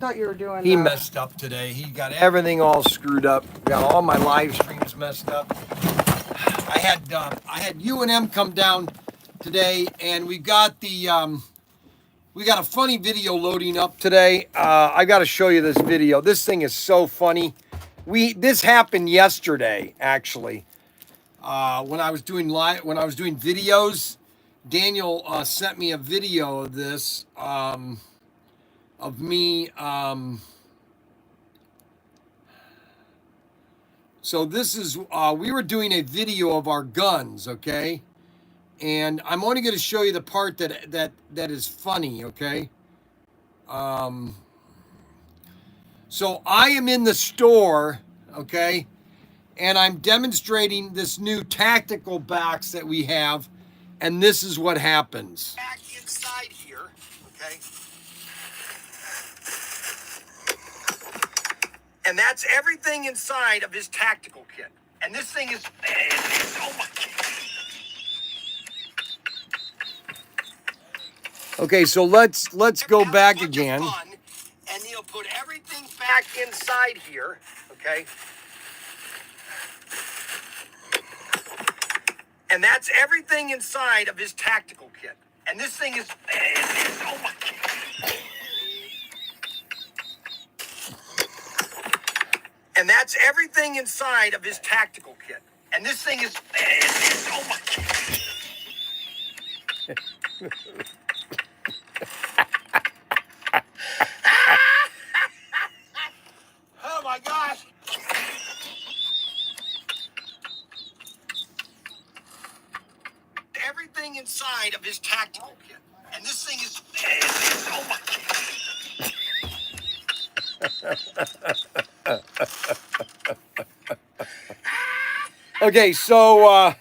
thought you were doing... He messed up today. He got everything all screwed up. Got all my live streams messed up. I had U&M come down today, and we got a funny video loading up today. I got to show you this video. This thing is so funny. This happened yesterday, actually. When I was doing videos, Daniel sent me a video of this of me. So this is we were doing a video of our guns, okay? And I'm only going to show you the part that is funny, okay? So I am in the store, okay? And I'm demonstrating this new tactical box that we have, and this is what happens. Back inside here, okay? And that's everything inside of his tactical kit. And this thing is oh my God. Okay, so let's go back again. And he'll put everything back inside here, okay? And that's everything inside of his tactical kit. And this thing is oh my God. And that's everything inside of his tactical kit. And this thing is oh my God. Oh my gosh. Everything inside of his tactical kit. And this thing is oh my God. Okay, so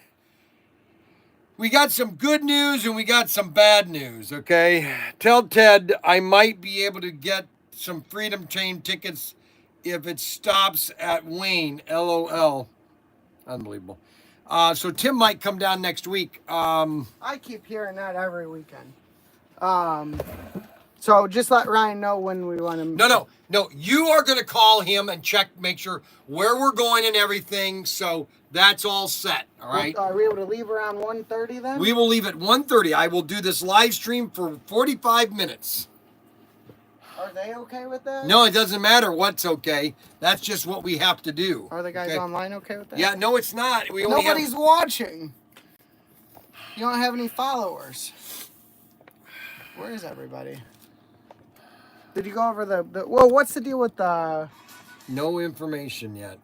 we got some good news and we got some bad news, okay? Tell Ted I might be able to get some Freedom Train tickets if it stops at Wayne, LOL. Unbelievable. So Tim might come down next week. I keep hearing that every weekend. So just let Ryan know when we want him. No. You are going to call him and make sure where we're going and everything. So that's all set. All right. Are we able to leave around 1:30 then? We will leave at 1:30. I will do this live stream for 45 minutes. Are they okay with that? No, it doesn't matter what's okay. That's just what we have to do. Are the guys online okay with that? Yeah, no, it's not. Nobody's watching. You don't have any followers. Where is everybody? Did you go over well, what's the deal with the... No information yet.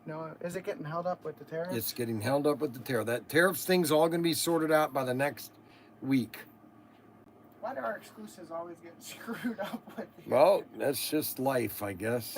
No, is it getting held up with the tariffs? It's getting held up with the tariff. That tariffs thing's all going to be sorted out by the next week. Why do our exclusives always get screwed up with these? Well, that's just life, I guess.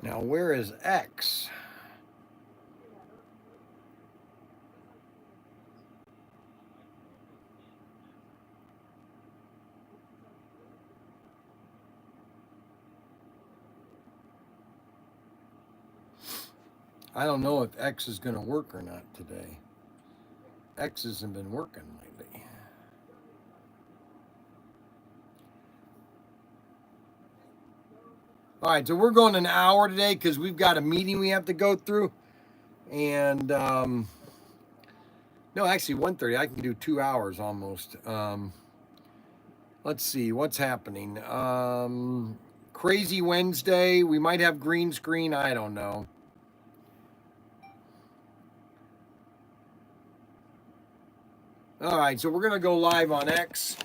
Now, where is X? I don't know if X is going to work or not today. X hasn't been working lately. All right, so we're going an hour today because we've got a meeting we have to go through. And, no, actually 1:30. I can do 2 hours almost. Let's see, what's happening? Crazy Wednesday. We might have green screen. I don't know. All right, so we're going to go live on X.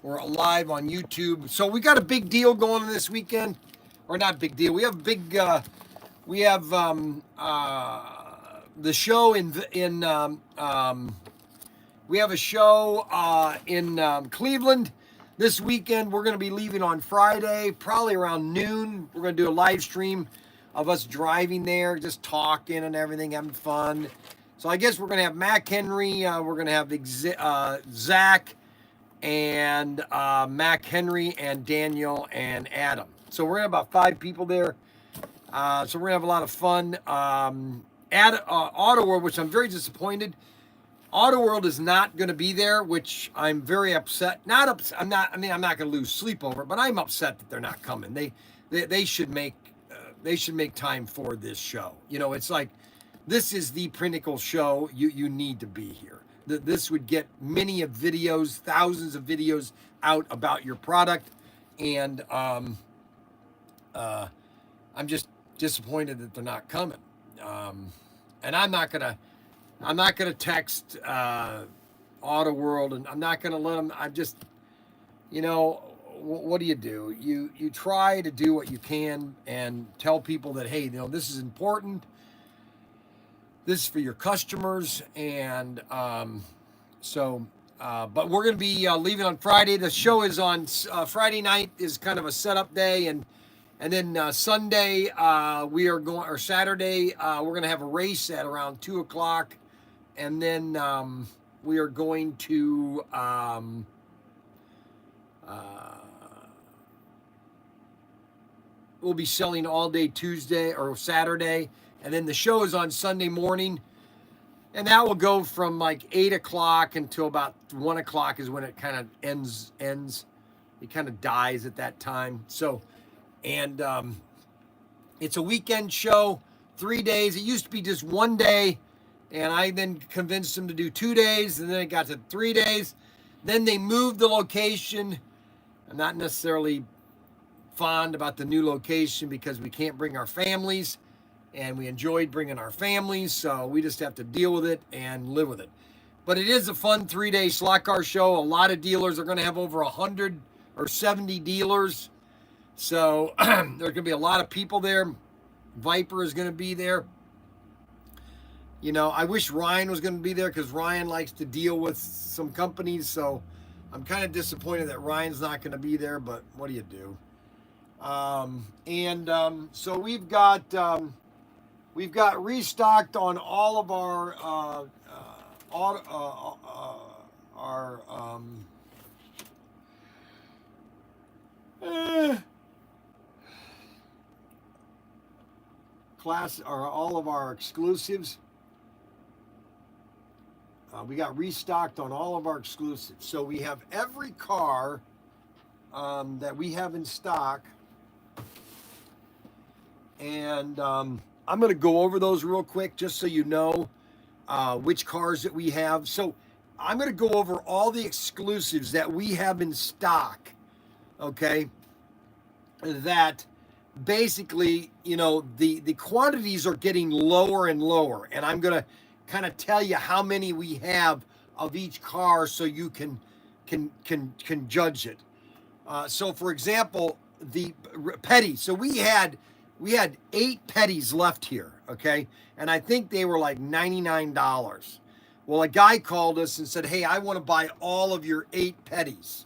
We're live on YouTube. So we got a big deal going on this weekend. Or not big deal. We have the show we have a show in Cleveland this weekend. We're going to be leaving on Friday, probably around noon. We're going to do a live stream of us driving there, just talking and everything, having fun. So I guess we're going to have Mac Henry. We're going to have Zach and Mac Henry and Daniel and Adam. So we're going to have about 5 people there. So we're going to have a lot of fun. Auto World, which I'm very disappointed. Auto World is not going to be there, which I'm very upset. Not upset. I'm not going to lose sleep over it, but I'm upset that they're not coming. They should make time for this show. You know, it's like, this is the pinnacle show. You need to be here. This would get many of videos, thousands of videos out about your product. And I'm just disappointed that they're not coming. And I'm not gonna text Auto World, and I'm not gonna let them. I'm just, what do? You try to do what you can and tell people that, hey, this is important. This is for your customers, and but we're going to be leaving on Friday. The show is on Friday night is kind of a setup day, and then Sunday or Saturday we're going to have a race at around 2:00, and then we are going to we'll be selling all day Tuesday or Saturday. And then the show is on Sunday morning, and that will go from like 8:00 until about 1:00 is when it kind of ends. It kind of dies at that time. So, and it's a weekend show, 3 days. It used to be just 1 day, and I then convinced them to do 2 days, and then it got to 3 days. Then they moved the location. I'm not necessarily fond about the new location because we can't bring our families. And we enjoyed bringing our families, so we just have to deal with it and live with it. But it is a fun 3-day slot car show. A lot of dealers are going to have over 100 or 70 dealers. So there's going to be a lot of people there. Viper is going to be there. I wish Ryan was going to be there because Ryan likes to deal with some companies. So I'm kind of disappointed that Ryan's not going to be there, but what do you do? So we've got restocked on all of our all of our exclusives. We got restocked on all of our exclusives. So we have every car that we have in stock. And I'm going to go over those real quick just so you know which cars that we have. So I'm going to go over all the exclusives that we have in stock, okay, that basically, the quantities are getting lower and lower. And I'm going to kind of tell you how many we have of each car so you can judge it. So, for example, the Petty. So we had 8 Petties left here, okay? And I think they were like $99. Well, a guy called us and said, hey, I want to buy all of your 8 Petties.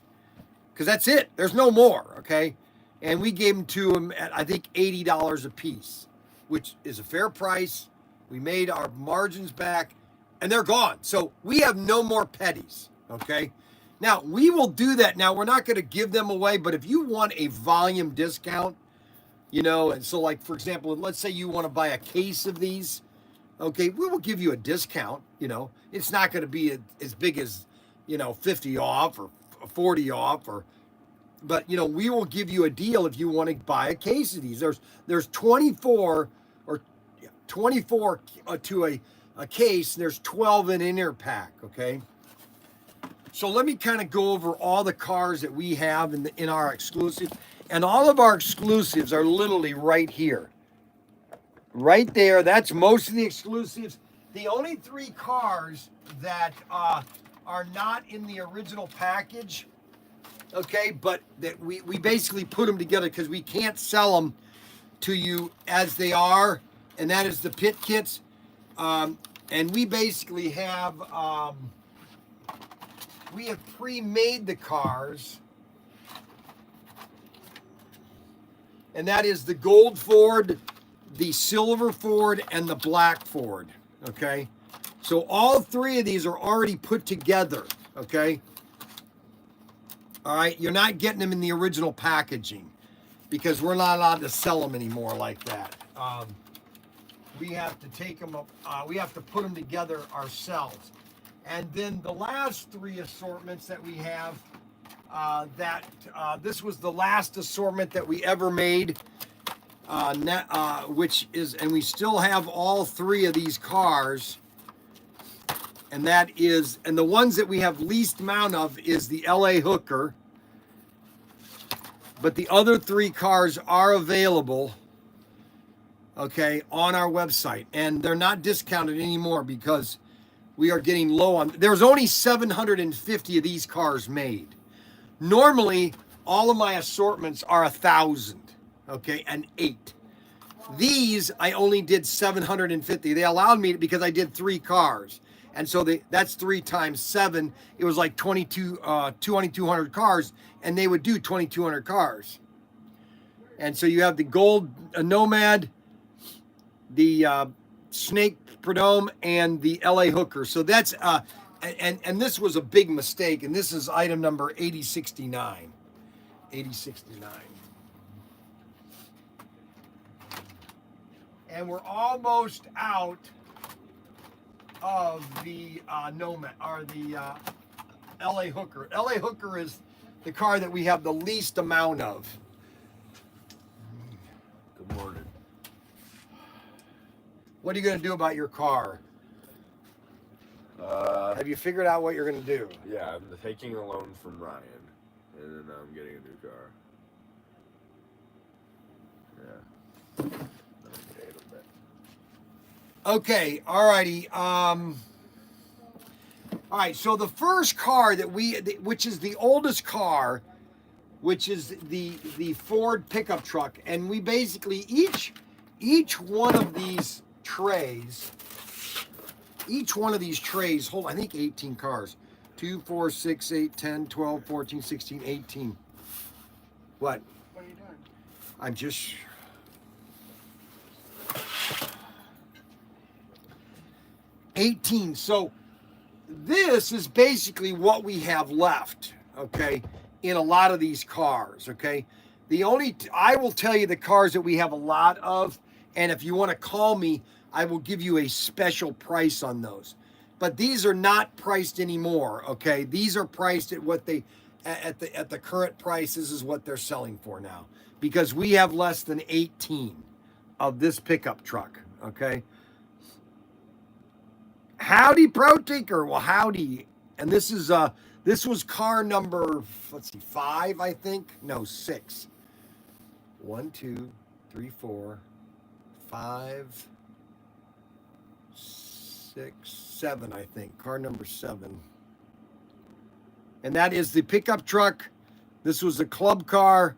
Because that's it. There's no more, okay? and we gave them to them at, I think, $80 a piece, which is a fair price. We made our margins back, and they're gone. So we have no more petties, okay? Now, we will do that. Now, we're not going to give them away, but if you want a volume discount, you know, and so like, for example, let's say you want to buy a case of these, okay, we will give you a discount, you know. It's not going to be as big as, you know, 50 off or 40 off or, but, you know, we will give you a deal if you want to buy a case of these. There's 24 or 24 to a case, and there's 12 in an inner pack, okay? So let me kind of go over all the cars that we have in our exclusive. And all of our exclusives are literally right here. Right there. That's most of the exclusives. The only 3 cars that are not in the original package, okay, but that we basically put them together because we can't sell them to you as they are, and that is the pit kits. And we basically have pre-made the cars, and that is the gold Ford, the silver Ford, and the black Ford, okay? So all 3 of these are already put together, okay? All right, you're not getting them in the original packaging because we're not allowed to sell them anymore like that. We have to take them up, we have to put them together ourselves. And then the last 3 assortments that we have, this was the last assortment that we ever made, which is, and we still have all 3 of these cars. And that is, and the ones that we have least amount of is the LA Hooker. But the other 3 cars are available, okay, on our website. And they're not discounted anymore because we are getting low on, there's only 750 of these cars made. Normally, all of my assortments are 1,000, okay, and 8. These, I only did 750. They allowed me to, because I did 3 cars. And so that's 3 times 7. It was like 2,200 cars, and they would do 2,200 cars. And so you have the gold Nomad, the Snake Prud'homme, and the LA Hooker. So that's and this was a big mistake, and this is item number 8069. 8069. And we're almost out of the Nomad, or the LA Hooker. LA Hooker is the car that we have the least amount of. Good morning. What are you going to do about your car? Have you figured out what you're going to do? Yeah, I'm taking a loan from Ryan, and then I'm getting a new car. Yeah. I'm gonna pay it a bit. Okay, alrighty. All right, so the first car that which is the oldest car, which is the Ford pickup truck, and we basically each one of these trays, hold, I think 18 cars. 2, 4, 6, 8, 10, 12, 14, 16, 18. What? What are you doing? I'm just... $18. So this is basically what we have left, okay, in a lot of these cars, okay? I will tell you the cars that we have a lot of, and if you want to call me, I will give you a special price on those. But these are not priced anymore, okay? These are priced at what they, at the current price. This is what they're selling for now, because we have less than 18 of this pickup truck, okay? Howdy, ProTinker. Well, howdy. And this was car number, let's see, 5, I think. No, 6. 1, 2, 3, 4, 5, 6, 7, I think. Car number 7. And that is the pickup truck. This was a club car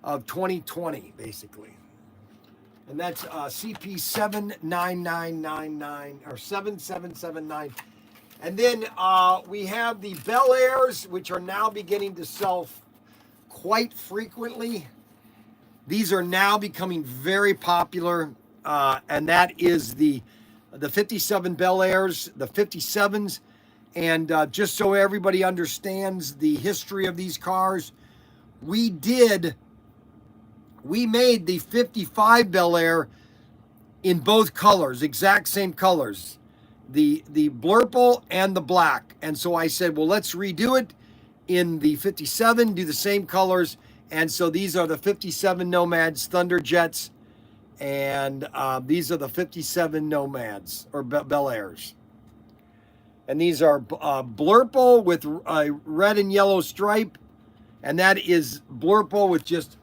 of 2020, basically. And that's CP 79999 or 7779. And then we have the Bel Airs, which are now beginning to sell quite frequently. These are now becoming very popular, and that is the 57 Bel Airs, the 57s. And just so everybody understands the history of these cars, we made the 55 Bel Air in both colors, exact same colors, the blurple and the black. And so I said, well, let's redo it in the 57, do the same colors. And so these are the 57 Nomads Thunderjets, and these are the 57 Nomads or Bel Airs. And these are blurple with a red and yellow stripe, and that is blurple with just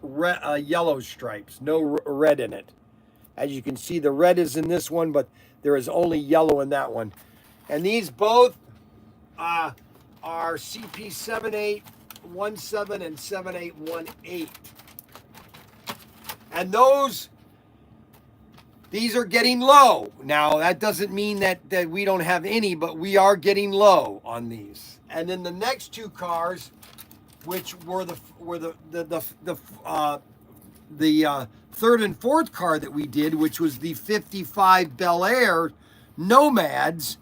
yellow stripes, no red in it. As you can see, the red is in this one, but there is only yellow in that one. And these both are CP7817 and 7818. And these are getting low. Now, that doesn't mean that we don't have any, but we are getting low on these. And then the next two cars, which were the third and fourth car that we did, which was the 55 Bel Air Nomads.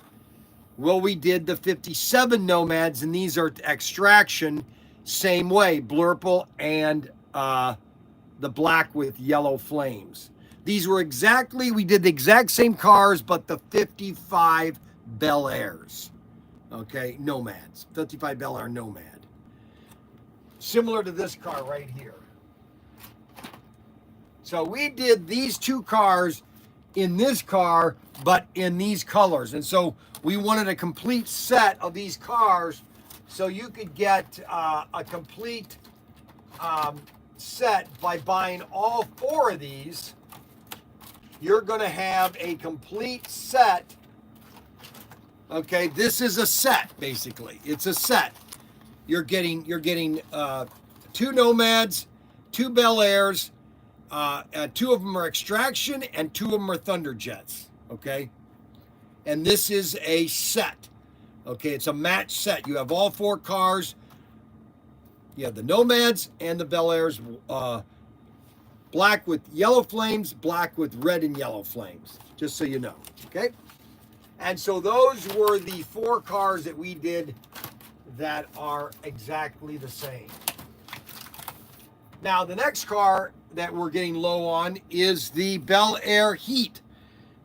Well, we did the 57 Nomads, and these are extraction, same way, blurple and the black with yellow flames. These were we did the exact same cars, but the 55 Bel Airs. Okay, Nomads, 55 Bel Air Nomad. Similar to this car right here. So we did these two cars in this car, but in these colors. And so we wanted a complete set of these cars so you could get a complete set by buying all four of these. You're going to have a complete set. Okay, this is a set, basically. It's a set. You're getting two Nomads, two Bel Airs, two of them are extraction, and two of them are Thunderjets. Okay, and this is a set. Okay, it's a match set. You have all four cars. You have the Nomads and the Bel Airs, black with yellow flames, black with red and yellow flames, just so you know, okay? And so those were the four cars that we did that are exactly the same. Now, the next car that we're getting low on is the Bel Air Heat.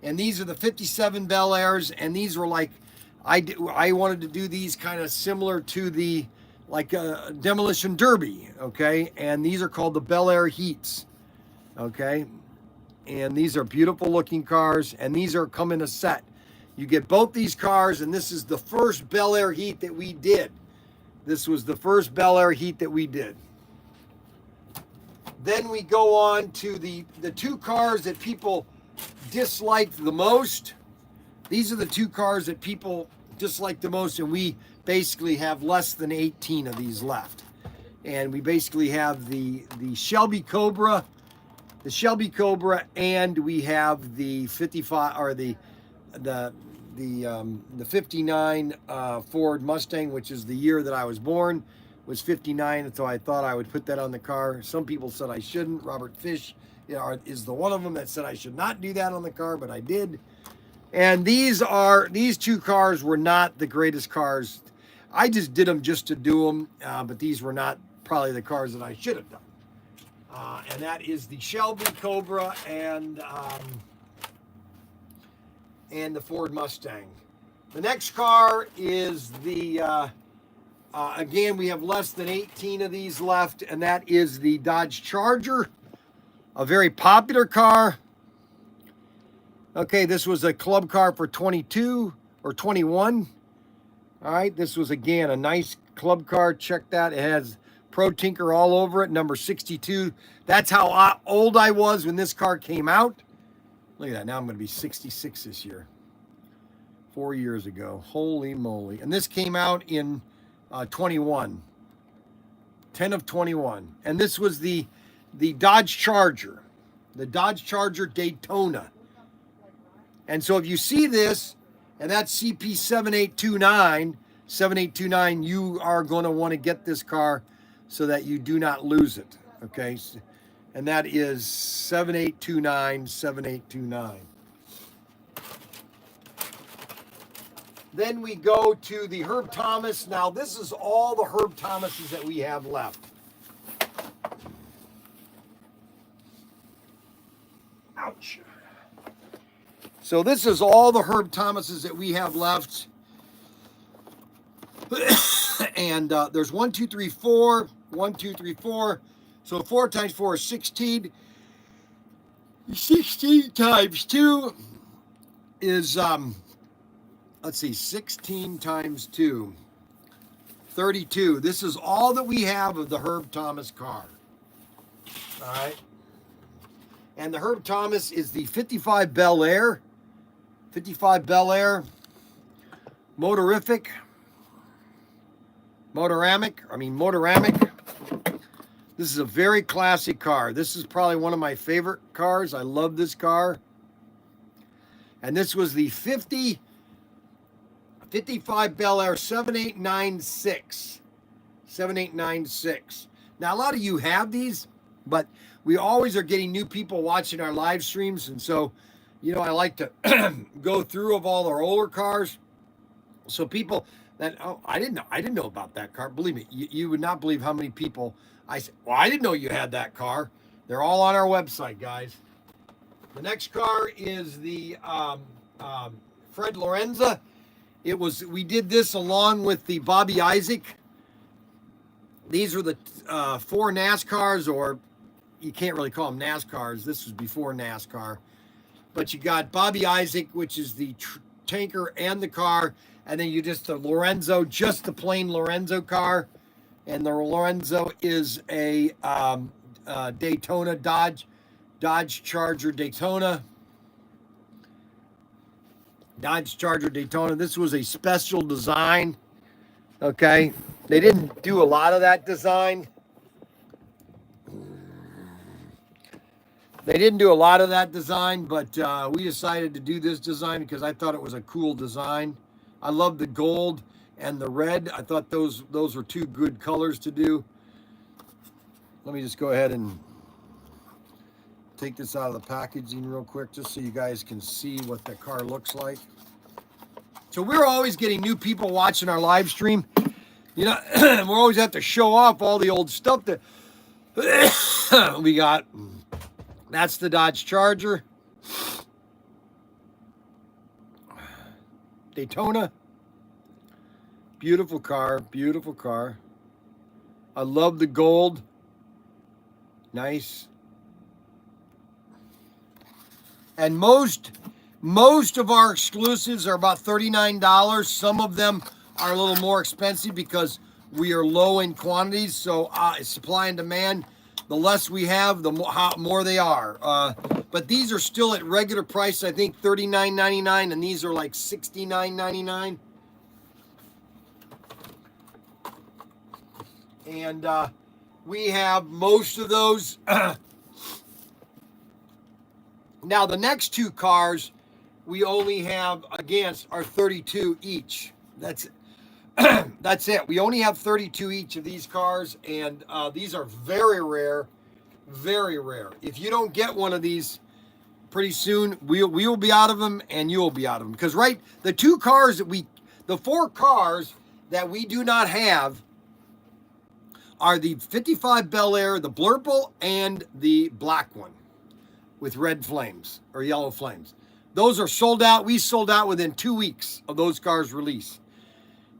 And these are the 57 Bel Airs, and these were like, I wanted to do these kind of similar to the, like a Demolition Derby, okay? And these are called the Bel Air Heats. Okay, and these are beautiful looking cars, and these are come in a set. You get both these cars, and this is the first Bel Air Heat that we did. This was the first Bel Air Heat that we did. Then we go on to the two cars that people disliked the most. These are the two cars that people disliked the most, and we basically have less than 18 of these left. And we basically have the Shelby Cobra, and we have the 55 or the 59 Ford Mustang, which is the year that I was born, was 59, and so I thought I would put that on the car. Some people said I shouldn't. Robert Fish, is the one of them that said I should not do that on the car, but I did. And these two cars were not the greatest cars. I just did them just to do them, but these were not probably the cars that I should have done. And that is the Shelby Cobra and the Ford Mustang. The next car is the, again, we have less than 18 of these left, and that is the Dodge Charger, a very popular car. Okay, this was a club car for 22 or 21. All right, this was, again, a nice club car. Check that. It has Pro Tinker all over it, number 62. That's how old I was when this car came out. Look at that. Now I'm going to be 66 this year. 4 years ago. Holy moly. And this came out in 21. 10 of 21. And this was the Dodge Charger. The Dodge Charger Daytona. And so if you see this, and that's CP7829, 7829, you are going to want to get this car so that you do not lose it, okay? and that is 7829, 7829. Then we go to the Herb Thomas. Now, this is all the Herb Thomases that we have left. Ouch. So this is all the Herb Thomases that we have left. And there's 1, 2, 3, 4. 1, 2, 3, 4. So 4 times 4 is 16. 16 times 2 is, let's see, 16 times 2. 32. This is all that we have of the Herb Thomas car. All right. And the Herb Thomas is the 55 Bel Air. 55 Bel Air. Motoramic. This is a very classic car. This is probably one of my favorite cars. I love this car. And this was the 55 Bel Air 7896. 7896. Now, a lot of you have these, but we always are getting new people watching our live streams. And so, you know, I like to go through of all our older cars. So people that, oh, I didn't know about that car. Believe me, you would not believe how many people I said, well, I didn't know you had that car. They're all on our website, guys. The next car is the Fred Lorenza. We did this along with the Bobby Isaac. These were the 4 NASCARs, or you can't really call them NASCARs. This was before NASCAR. But you got Bobby Isaac, which is the tanker and the car. And then you just the Lorenzo, just the plain Lorenzo car. And the Lorenzo is a Daytona Dodge Charger Daytona. Dodge Charger Daytona. This was a special design. Okay. They didn't do a lot of that design. They didn't do a lot of that design, but we decided to do this design because I thought it was a cool design. I love the gold and the red. I thought those were 2 good colors to do. Let me just go ahead and take this out of the packaging real quick just so you guys can see what the car looks like. So we're always getting new people watching our live stream. You know, we always have to show off all the old stuff that we got. That's the Dodge Charger. Daytona. Beautiful car, beautiful car. I love the gold. Nice. And most of our exclusives are about $39. Some of them are a little more expensive because we are low in quantities. So supply and demand, the less we have, the more they are. But these are still at regular price, I think $39.99, and these are like $69.99. And we have most of those. Now, the next 2 cars we only have against are 32 each. That's it. We only have 32 each of these cars, and these are very rare, very rare. If you don't get one of these pretty soon, we will be out of them, and you will be out of them. Because the 4 cars that we do not have are the 55 Bel Air, the Blurple, and the black one with red flames or yellow flames. Those are sold out. We sold out within 2 weeks of those cars' release.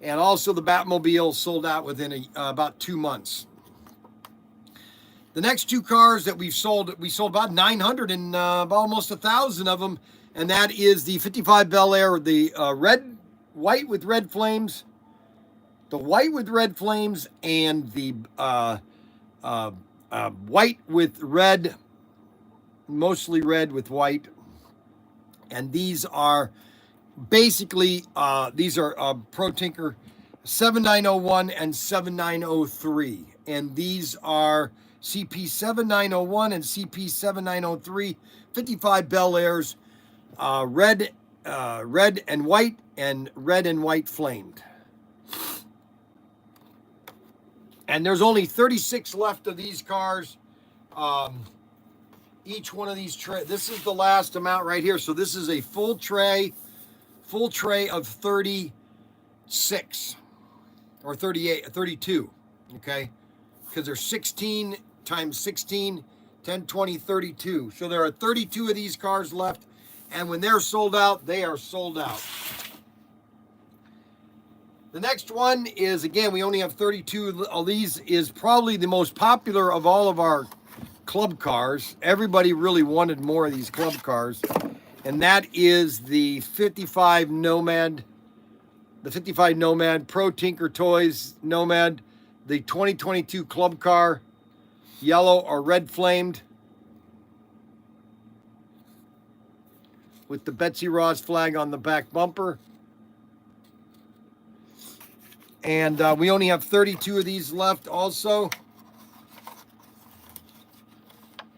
And also the Batmobile sold out within about 2 months. The next 2 cars that we sold about 900 and almost 1,000 of them. And that is the 55 Bel Air, the white with red flames. The white with red flames and the white with red, mostly red with white. And these are basically, these are ProTinker 7901 and 7903. And these are CP 7901 and CP 7903, 55 Bel Airs, red and white, and red and white flamed. And there's only 36 left of these cars. each one of these tray. This is the last amount right here. So this is a full tray of 36 or 38, 32. Okay, because there's 16 times 16, 10, 20, 32. So there are 32 of these cars left, and when they're sold out, they are sold out. The next one is, again, we only have 32 of these, is probably the most popular of all of our club cars. Everybody really wanted more of these club cars, and that is the 55 Nomad, ProTinkerToys Nomad, the 2022 club car, yellow or red flamed, with the Betsy Ross flag on the back bumper. And we only have 32 of these left also.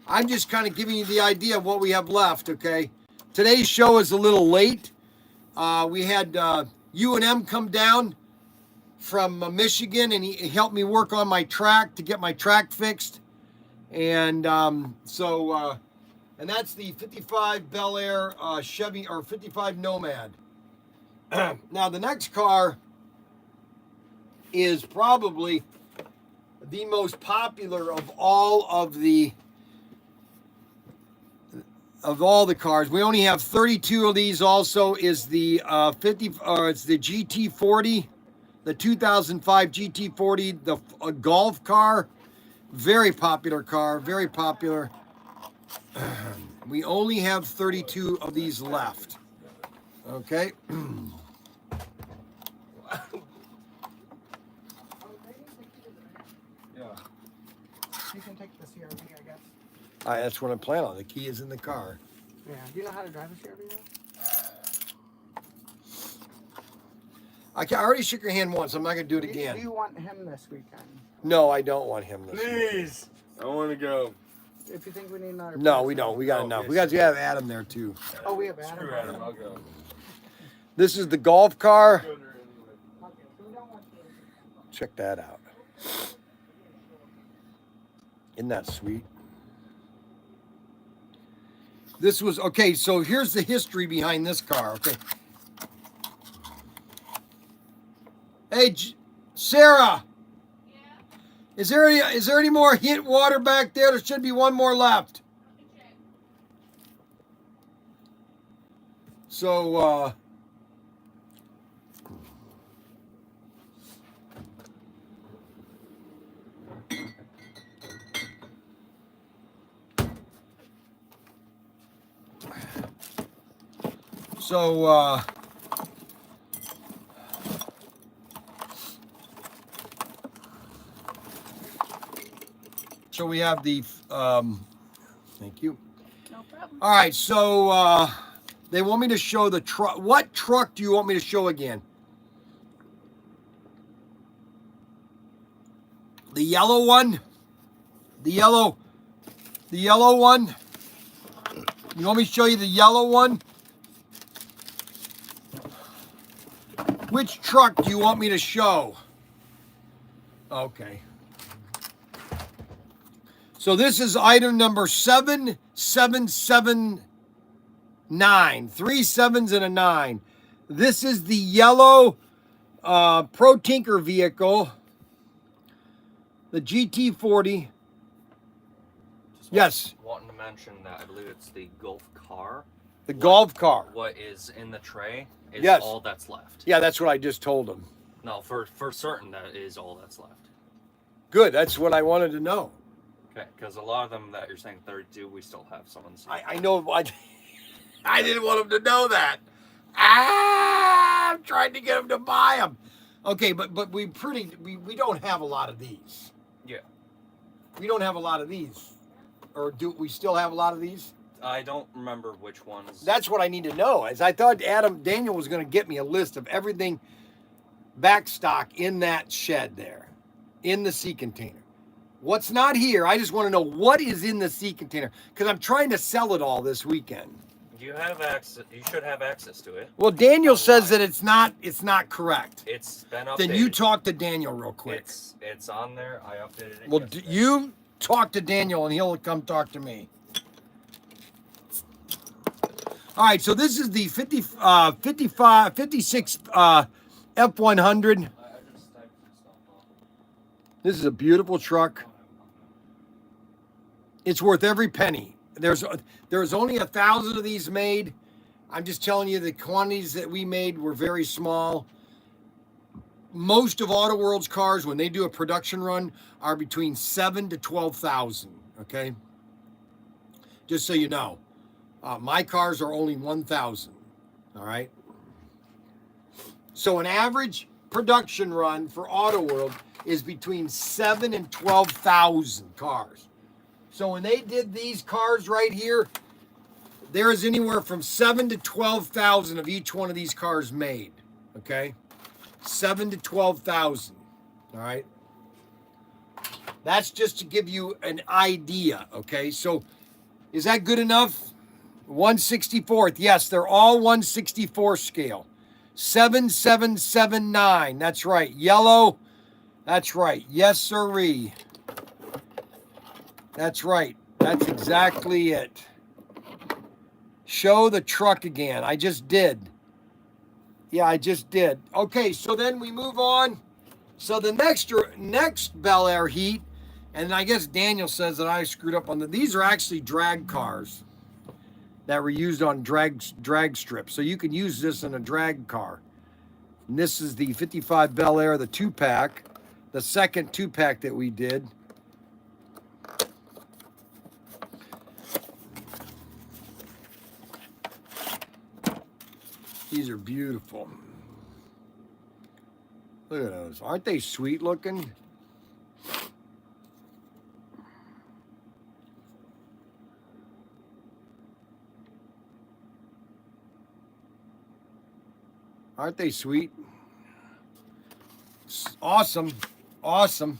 I'm just kind of giving you the idea of what we have left, okay? Today's show is a little late. We had U&M come down from Michigan, and he helped me work on my track to get my track fixed. And and that's the 55 Bel Air Chevy, or 55 Nomad. Now, the next car is probably the most popular of all the cars. We only have 32 of these. Also, is the it's the GT40, the 2005 GT40, the golf car. Very popular car, very popular. We only have 32 of these left. Okay. You can take the CRV, I guess. That's what I plan on. The key is in the car. Yeah. Do you know how to drive a CRV though? I already shook your hand once. I'm not going to do it again. Do you want him this weekend? No, I don't want him this weekend. Please. I want to go. If you think we need another No, person. we don't. We got enough. yes. We got to have Adam there too. Oh, we have Adam. Screw Adam. I'll go. This is the golf car. Okay, so we don't want to. Check that out. Isn't that sweet? This was, okay, so here's the history behind this car, okay. Hey, Sarah. Yeah, Is there any more hint water back there? There should be one more left. let me check. So, so we have the, thank you. No problem. All right, so they want me to show the truck. What truck do you want me to show again? The yellow one? The yellow one? You want me to show you the yellow one? Which truck do you want me to show? Okay. So this is item number 7779. 3 sevens and a 9. This is the yellow Pro Tinker vehicle. The GT40. Yes. Wanting to mention that I believe it's the Golf car. The golf car. What is in the tray is Yes. all that's left. Yeah, that's what I just told him. No, for certain that is all that's left. Good. That's what I wanted to know. Okay, because a lot of them that you're saying 32, we still have some in the I know. I didn't want him to know that. I'm trying to get him to buy them. Okay, but we don't have a lot of these. Yeah. We don't have a lot of these. Or do we still have a lot of these? I don't remember which ones. That's what I need to know. As I thought Daniel was going to get me a list of everything back stock in that shed there, in the sea container. What's not here, I just want to know what is in the sea container, because I'm trying to sell it all this weekend. You have access. You should have access to it. Well, Daniel says that it's not correct. It's been updated. Then you talk to Daniel real quick. It's on there. I updated it. Well, yesterday. you talk to Daniel and he'll come talk to me. All right, so this is the 56 F100. This is a beautiful truck. It's worth every penny. There's only 1,000 of these made. I'm just telling you the quantities that we made were very small. Most of Auto World's cars, when they do a production run, are between 7,000 to 12,000. Okay, just so you know. My cars are only 1,000, all right? So an average production run for Auto World is between 7,000 and 12,000 cars. So when they did these cars right here, there is anywhere from 7,000 to 12,000 of each one of these cars made, okay? 7,000 to 12,000, all right? That's just to give you an idea, okay? So is that good enough? 1/64th. Yes, they're all 1/64 scale. 7779. That's right. Yellow. That's right. Yes, sirree. That's right. That's exactly it. Show the truck again. I just did. Yeah, I just did. Okay, so then we move on. So the next Bel Air heat, and I guess Daniel says that I screwed up on these are actually drag cars that were used on drag strips. So you can use this in a drag car. And this is the 55 Bel Air, the 2-pack, the second 2-pack that we did. These are beautiful. Look at those. Aren't they sweet looking? Aren't they sweet? Awesome. Awesome.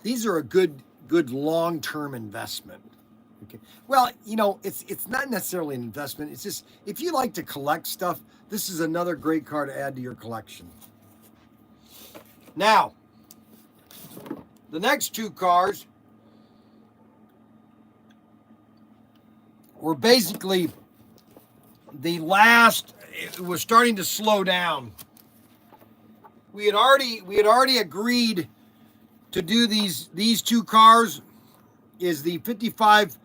These are a good long-term investment. Okay. Well, you know, it's not necessarily an investment. It's just if you like to collect stuff, this is another great car to add to your collection. Now, the next two cars were basically the last. It was starting to slow down. We had already agreed to do these two cars. Is the 55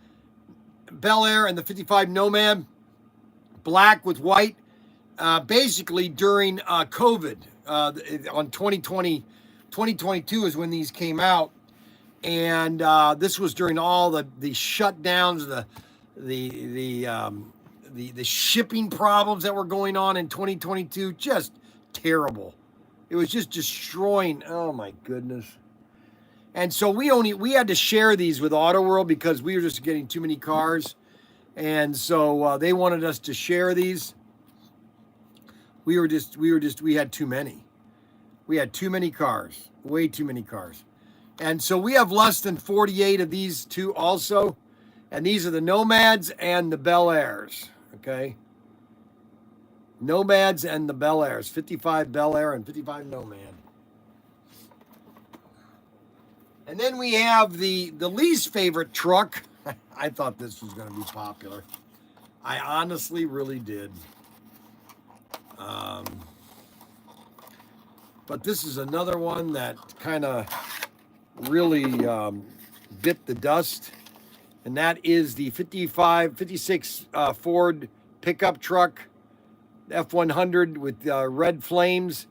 Bel Air and the 55 Nomad, black with white, basically during COVID on 2022 is when these came out, and this was during all the shutdowns, the shipping problems that were going on in 2022. Just terrible. It was just destroying. Oh my goodness. And so we had to share these with Auto World because we were just getting too many cars. And so they wanted us to share these. We had too many. We had too many cars, way too many cars. And so we have less than 48 of these two also. And these are the Nomads and the Bel Airs, okay? Nomads and the Bel Airs, 55 Bel Air and 55 Nomad. And then we have the least favorite truck. I thought this was going to be popular. I honestly really did. But this is another one that kind of really bit the dust. And that is the 56 Ford pickup truck, F100 with red flames,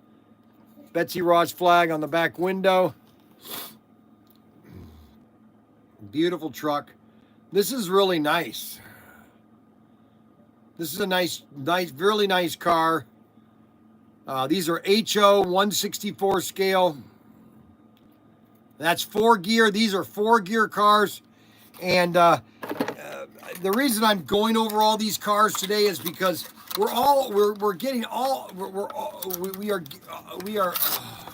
Betsy Ross flag on the back window. Beautiful truck. This is really nice. This is a nice, really nice car. These are HO 1/64 scale. That's 4-gear. These are 4-gear cars. And the reason I'm going over all these cars today is because we are oh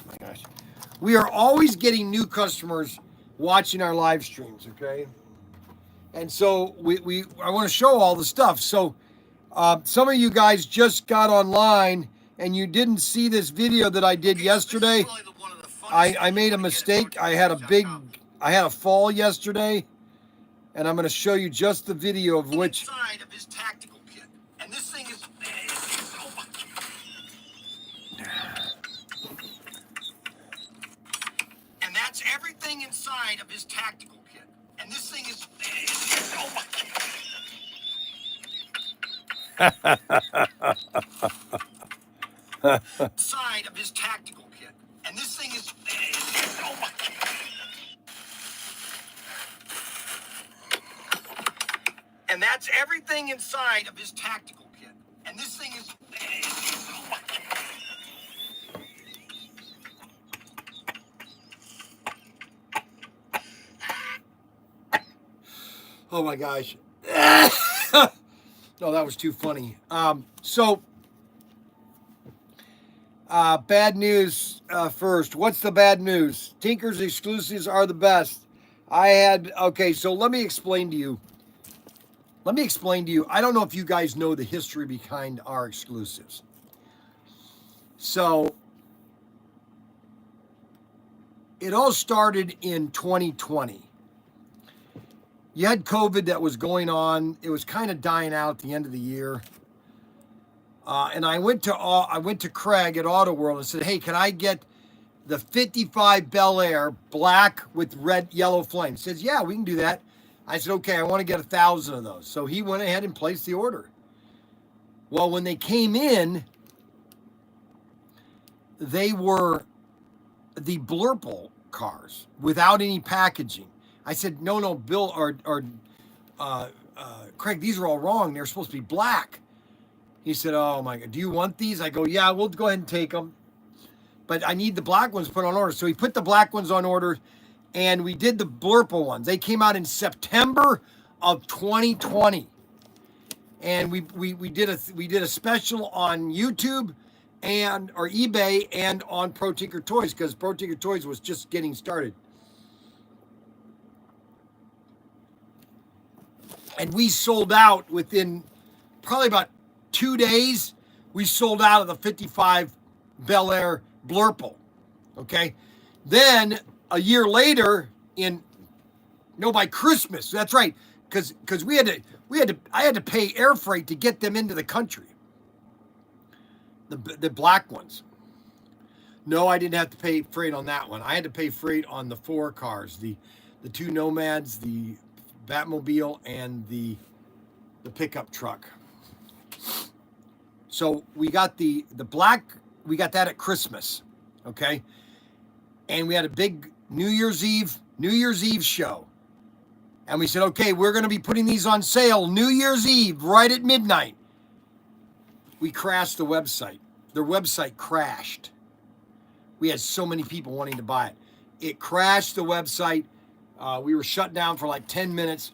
my gosh, we are always getting new customers watching our live streams, okay? And so I want to show all the stuff. So some of you guys just got online and you didn't see this video that I did yesterday. I made a mistake. I had a fall yesterday, and I'm going to show you just the video of which. Inside of his tactical kit, and this thing is. And that's everything inside of his tactical kit, and this thing is. Side of his tactical kit, and this thing is. And that's everything inside of his tactical kit, and this thing is. Oh my gosh. Oh, that was too funny. Bad news first. What's the bad news? Tinker's exclusives are the best. So let me explain to you. I don't know if you guys know the history behind our exclusives. So it all started in 2020. You had COVID that was going on. It was kind of dying out at the end of the year. And I went to Craig at Auto World and said, hey, can I get the 55 Bel Air black with yellow flame? He says, yeah, we can do that. I said, okay, I want to get 1,000 of those. So he went ahead and placed the order. Well, when they came in, they were the Blurple cars without any packaging. I said, no, Bill or Craig, these are all wrong. They're supposed to be black. He said, oh my God, do you want these? I go, yeah, we'll go ahead and take them. But I need the black ones put on order. So he put the black ones on order, and we did the Blurple ones. They came out in September of 2020. And we did a special on YouTube or eBay and on ProTinkerToys, because ProTinkerToys was just getting started. And we sold out within probably about 2 days. We sold out of the 55 Bel Air Blurple. Okay. Then a year later, by Christmas. That's right. Because I had to pay air freight to get them into the country. The black ones. No, I didn't have to pay freight on that one. I had to pay freight on the 4 cars, the 2 Nomads, the Batmobile, and the pickup truck. So we got the black, we got that at Christmas, okay? And we had a big New Year's Eve show. And we said, okay, we're going to be putting these on sale New Year's Eve right at midnight. We crashed the website. Their website crashed. We had so many people wanting to buy it. It crashed the website. We were shut down for like 10 minutes.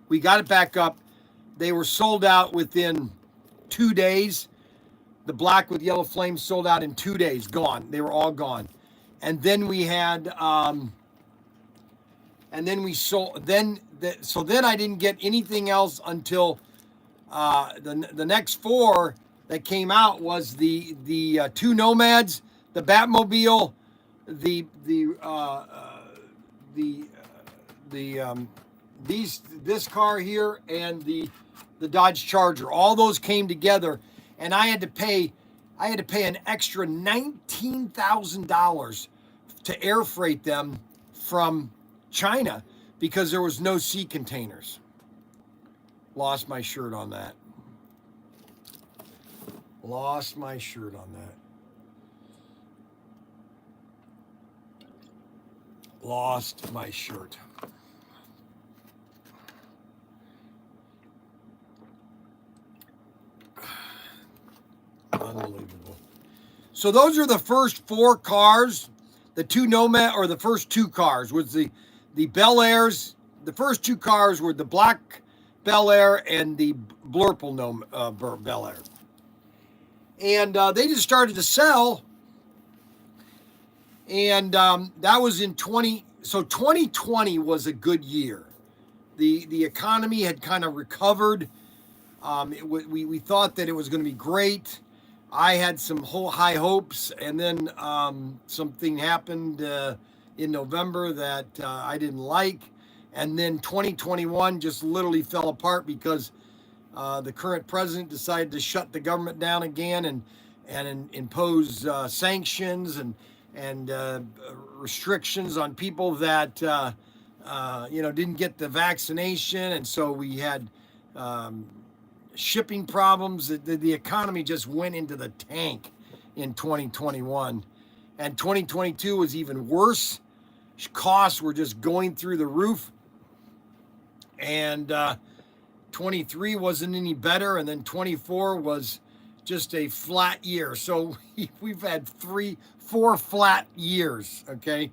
We got it back up. They were sold out within 2 days. The black with yellow flames sold out in 2 days. Gone. They were all gone. And then we had, so then I didn't get anything else until the next 4 that came out was the 2 Nomads, the Batmobile, this car here, and the Dodge Charger. All those came together, and I had to pay an extra $19,000 to air freight them from China because there was no sea containers. Lost my shirt on that. Lost my shirt on that. Lost my shirt. Unbelievable. So those are the first 4 cars. The 2 Nomad, or the first 2 cars was the Bel Airs. The first 2 cars were the black Bel Air and the Blurple Bel Air. And they just started to sell. And that was in 2020 was a good year. The economy had kind of recovered. We thought that it was going to be great. I had some high hopes, and then something happened in November that I didn't like, and then 2021 just literally fell apart because the current president decided to shut the government down again and impose sanctions and restrictions on people that didn't get the vaccination, and so we had shipping problems. The economy just went into the tank in 2021, and 2022 was even worse. Costs were just going through the roof, and 23 wasn't any better, and then 24 was just a flat year. So we've had 4 flat years, okay?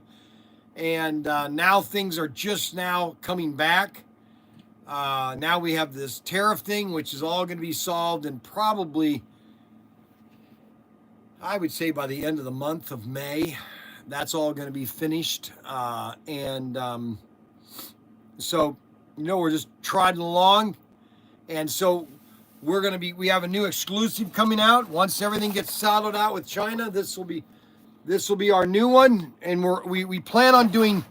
And now things are just now coming back. Now we have this tariff thing, which is all going to be solved in probably, I would say, by the end of the month of May. That's all going to be finished. So, we're just trotting along. And so we have a new exclusive coming out. Once everything gets settled out with China, this will be our new one. And we plan on doing,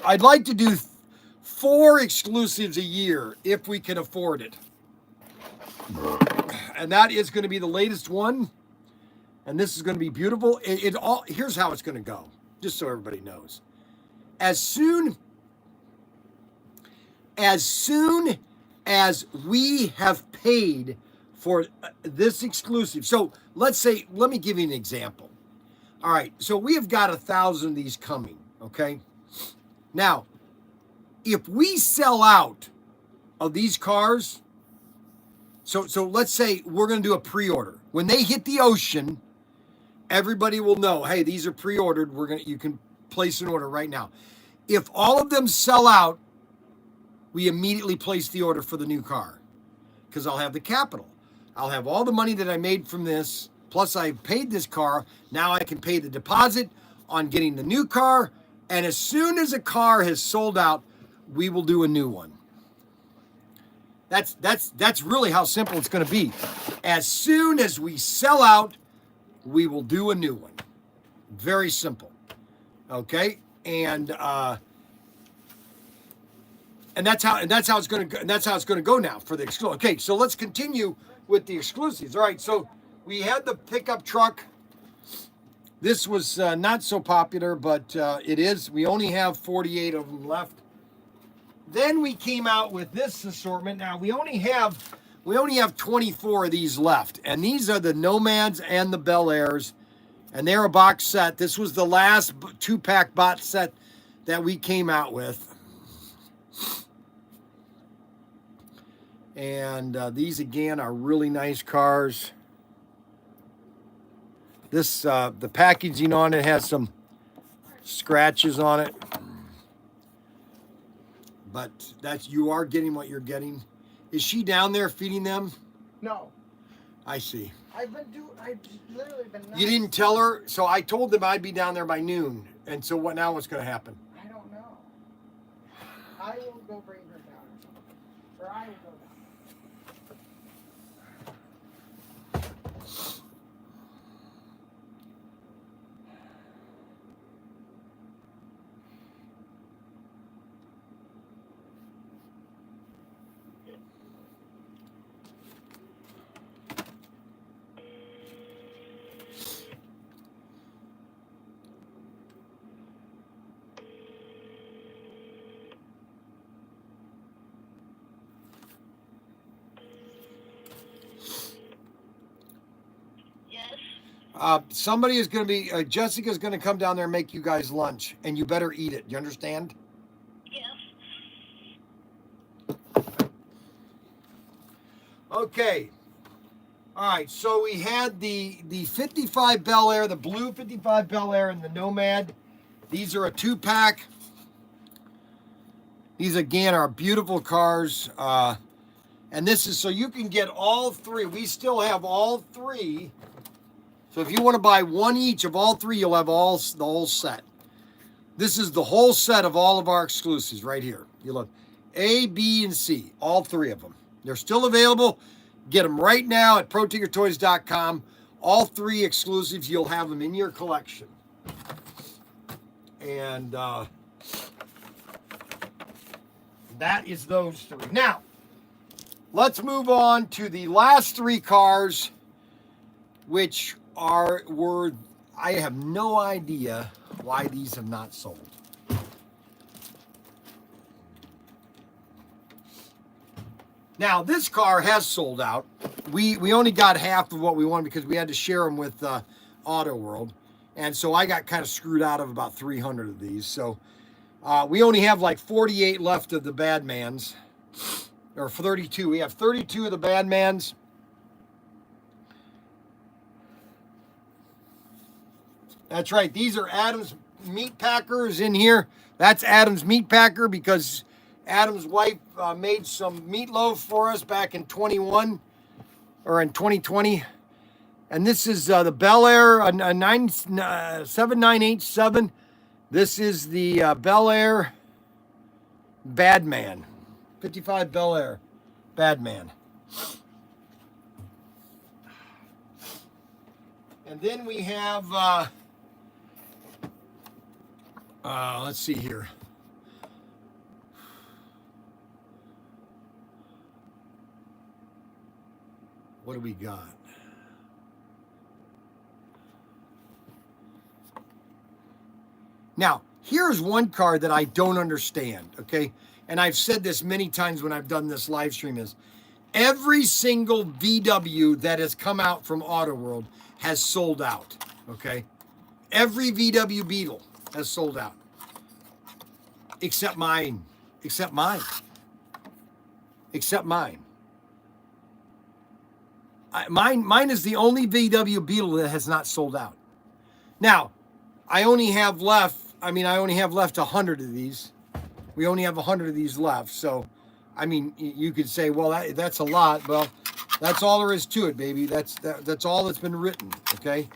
I'd like to do 4 exclusives a year if we can afford it. And that is going to be the latest one. And this is going to be beautiful. Here's how it's going to go, just so everybody knows. As soon as we have paid for this exclusive. So let me give you an example. All right, so we have got 1,000 of these coming, okay? Now, if we sell out of these cars, so let's say we're going to do a pre-order. When they hit the ocean, everybody will know, hey, these are pre-ordered. You can place an order right now. If all of them sell out, we immediately place the order for the new car because I'll have the capital. I'll have all the money that I made from this, plus I paid this car. Now I can pay the deposit on getting the new car, and as soon as a car has sold out, we will do a new one. That's really how simple it's going to be. As soon as we sell out, we will do a new one. Very simple. Okay? And that's how it's going to go. And that's how it's going to go now for the exclusive. Okay, so let's continue with the exclusives. All right, so we had the pickup truck. This was not so popular, but it is. We only have 48 of them left. Then we came out with this assortment. Now we only have 24 of these left, and these are the Nomads and the Bel Airs, and they're a box set. This was the last 2-pack box set that we came out with. And these again are really nice cars. This the packaging on it has some scratches on it, but you are getting what you're getting. Is she down there feeding them? No. I see. I've literally been nice. You didn't tell her, so I told them I'd be down there by noon. And so what's going to happen? I don't know. I will go bring her down. Or I will go down. Somebody is going to be, Jessica's going to come down there and make you guys lunch, and you better eat it. You understand? Yes. Okay. All right, so we had the 55 Bel Air, the blue 55 Bel Air, and the Nomad. These are a 2-pack. These, again, are beautiful cars. And this is so you can get all 3. We still have all 3. So if you want to buy one each of all 3, you'll have the whole set. This is the whole set of all of our exclusives right here. You look, A, B, and C, all 3 of them. They're still available. Get them right now at ProTinkerToys.com. All 3 exclusives, you'll have them in your collection. And that is those 3. Now, let's move on to the last 3 cars, which were, I have no idea why these have not sold. Now, this car has sold out. We only got half of what we wanted because we had to share them with Auto World. And so I got kind of screwed out of about 300 of these. So we only have like 48 left of the Badmans. Or 32. We have 32 of the Badmans. That's right. These are Adam's meat packers in here. That's Adam's meat packer because Adam's wife made some meatloaf for us back in 21 or in 2020. And this is the Bel Air 7987. This is the Bel Air Badman. 55 Bel Air Badman. And then we have, let's see here. What do we got? Now, here's one card that I don't understand, okay? And I've said this many times when I've done this live stream is, every single VW that has come out from Auto World has sold out, okay? Every VW Beetle has sold out. Except mine. Except mine. Except mine. Mine is the only VW Beetle that has not sold out. Now, I only have left 100 of these. We only have 100 of these left. So, I mean, you could say, well, that's a lot. Well, that's all there is to it, baby. That's all that's been written, okay?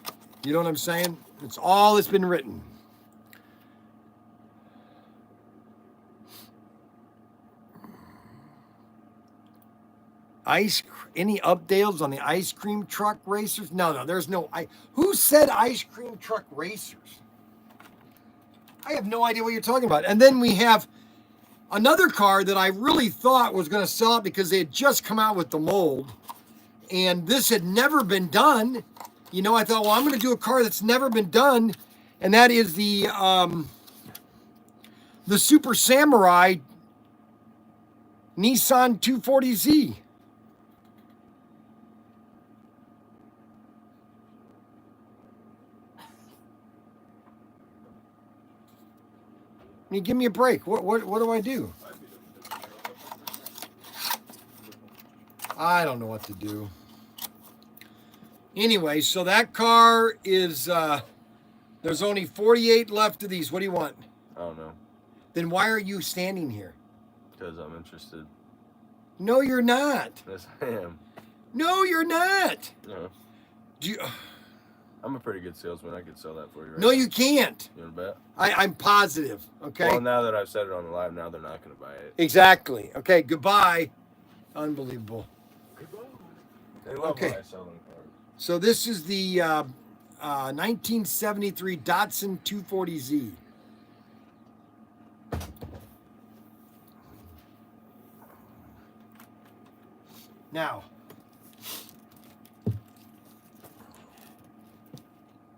You know what I'm saying? It's all that's been written. Any updates on the ice cream truck racers? No, there's no. Who said ice cream truck racers? I have no idea what you're talking about. And then we have another car that I really thought was going to sell it because they had just come out with the mold. And this had never been done. You know, I thought, well, I'm going to do a car that's never been done. And that is the Super Samurai Nissan 240Z. I mean, give me a break. What do I do? I don't know what to do. Anyway, so that car is, there's only 48 left of these. What do you want? I don't know. Then why are you standing here? Because I'm interested. No, you're not. Yes, I am. No, you're not. No. Do you... I'm a pretty good salesman. I could sell that for you right No, now. you can't. You want to bet? I'm positive, okay? Well, now that I've said it on the live, now they're not going to buy it. Exactly. Okay, goodbye. Unbelievable. They love Okay. when I sell them cars. So this is the 1973 Datsun 240Z. Now,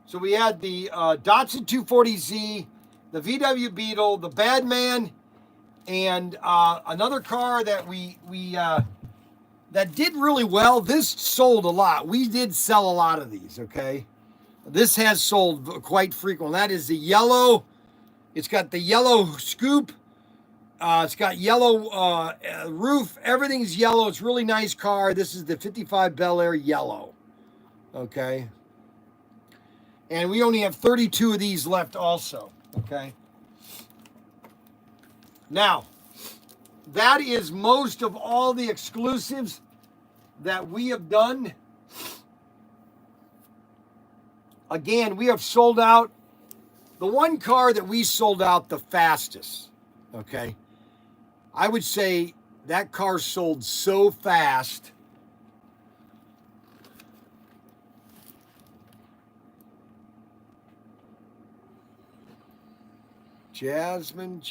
so we had the Datsun 240Z, the VW Beetle, the Badman, and another car that that did really well. This sold a lot. We did sell a lot of these, okay? This has sold quite frequently. That is the yellow. It's got the yellow scoop. It's got yellow roof. Everything's yellow. It's a really nice car. This is the 55 Bel Air yellow, okay? And we only have 32 of these left also, okay? Now, that is most of all the exclusives that we have done. Again, we have sold out. The one car that we sold out the fastest, okay? I would say that car sold so fast Jasmine.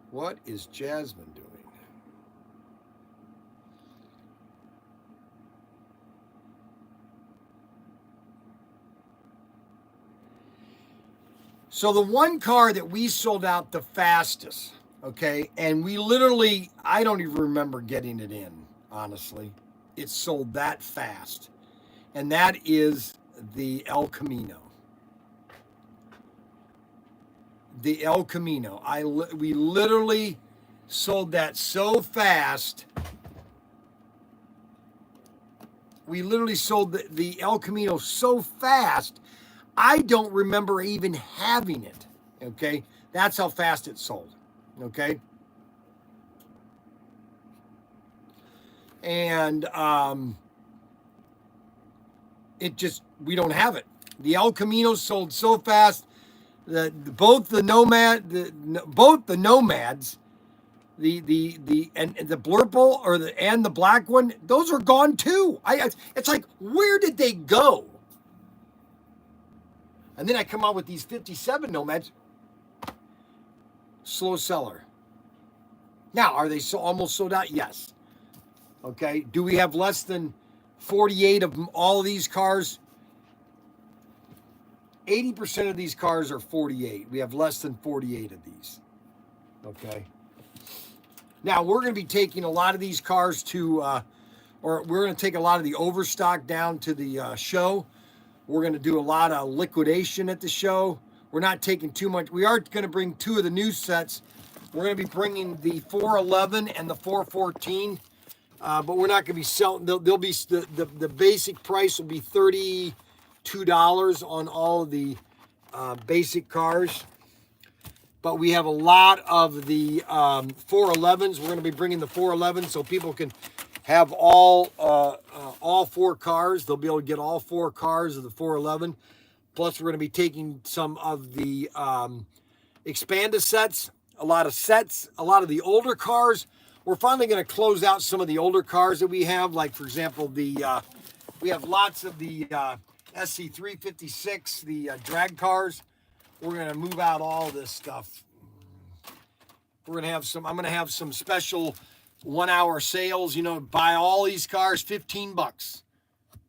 What is Jasmine doing? So the one car that we sold out the fastest, okay, and we literally, I don't even remember getting it in, honestly. It sold that fast. And that is the El Camino. The El Camino. We literally sold that so fast. We literally sold the El Camino so fast, I don't remember even having it. Okay? That's how fast it sold. Okay? And we don't have it. The El Camino sold so fast that both the Nomads, the Blurple and the black one, those are gone too. It's like, where did they go? And then I come out with these 57 Nomads, slow seller. Now, are they almost sold out? Yes. Okay. Do we have less than 48 of all of these cars? 80% of these cars are 48. We have less than 48 of these. Okay. Now, we're going to be taking a lot of these cars to, or we're going to take a lot of the overstock down to the show. We're going to do a lot of liquidation at the show. We're not taking too much. We are going to bring 2 of the new sets. We're going to be bringing the 411 and the 414, but we're not going to be selling. They'll be the basic price will be $32 on all of the basic cars. But we have a lot of the 411s. We're going to be bringing the 411s so people can have all 4 cars. They'll be able to get all 4 cars of the 411. Plus, we're going to be taking some of the Expanda sets, a lot of the older cars. We're finally going to close out some of the older cars that we have. Like, for example, we have lots of the SC356, the drag cars. We're going to move out all this stuff. I'm going to have some special 1-hour sales, buy all these cars, $15.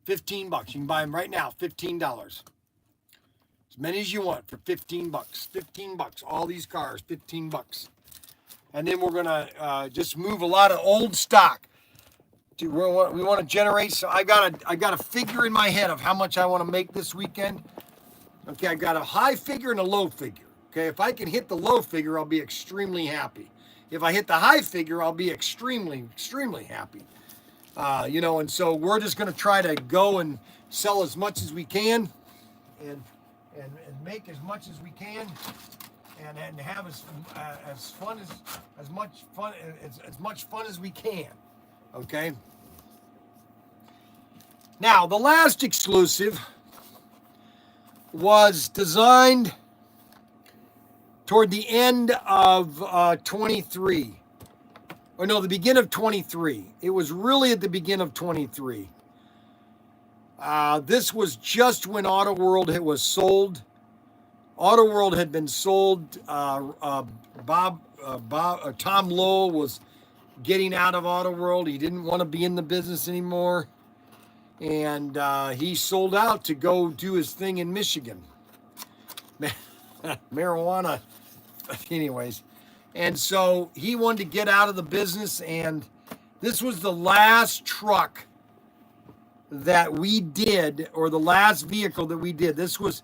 $15. You can buy them right now, $15. As many as you want for $15. $15. All these cars, $15. And then we're going to just move a lot of old stock. We want to generate. So I got a figure in my head of how much I want to make this weekend. Okay, I got a high figure and a low figure. Okay, if I can hit the low figure, I'll be extremely happy. If I hit the high figure, I'll be extremely, extremely happy. And so we're just going to try to go and sell as much as we can, and make as much as we can, and have as much fun as we can. Okay. Now the last exclusive was designed toward the end of 23. Or no, the beginning of 23. It was really at the beginning of 23. This was just when Auto World was sold. Auto World had been sold. Tom Lowell was getting out of Auto World. He didn't want to be in the business anymore. And he sold out to go do his thing in Michigan. Marijuana. Anyways. And so he wanted to get out of the business, and this was the last truck that we did, or the last vehicle that we did. This was,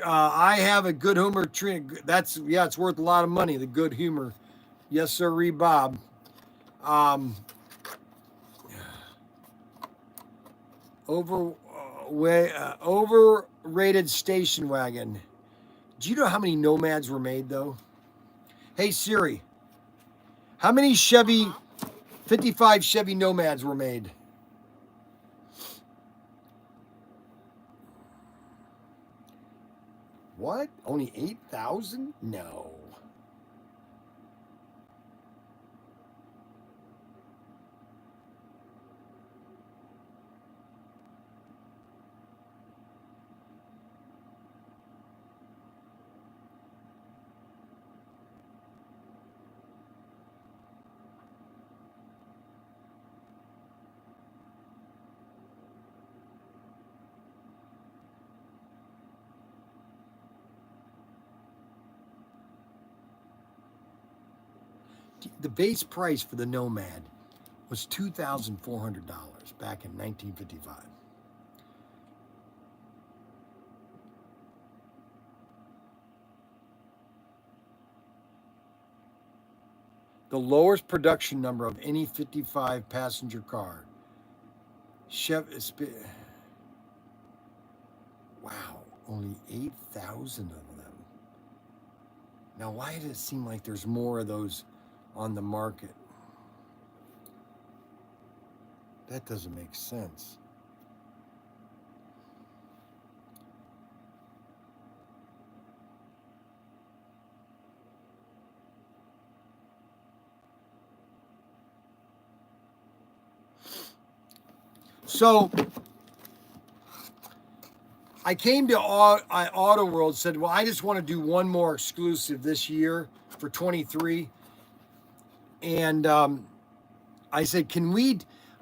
I have a Good Humor tree. It's worth a lot of money, the Good Humor. Yes, sir, Bob. Overrated station wagon. Do you know how many Nomads were made, though? Hey, Siri, how many 55 Chevy Nomads were made? What? Only 8,000? No. The base price for the Nomad was $2,400 back in 1955. The lowest production number of any 55 passenger car. Wow, only 8,000 of them. Now, why does it seem like there's more of those on the market? That doesn't make sense. So I came to Auto World, said, well, I just want to do one more exclusive this year for 23. And I said,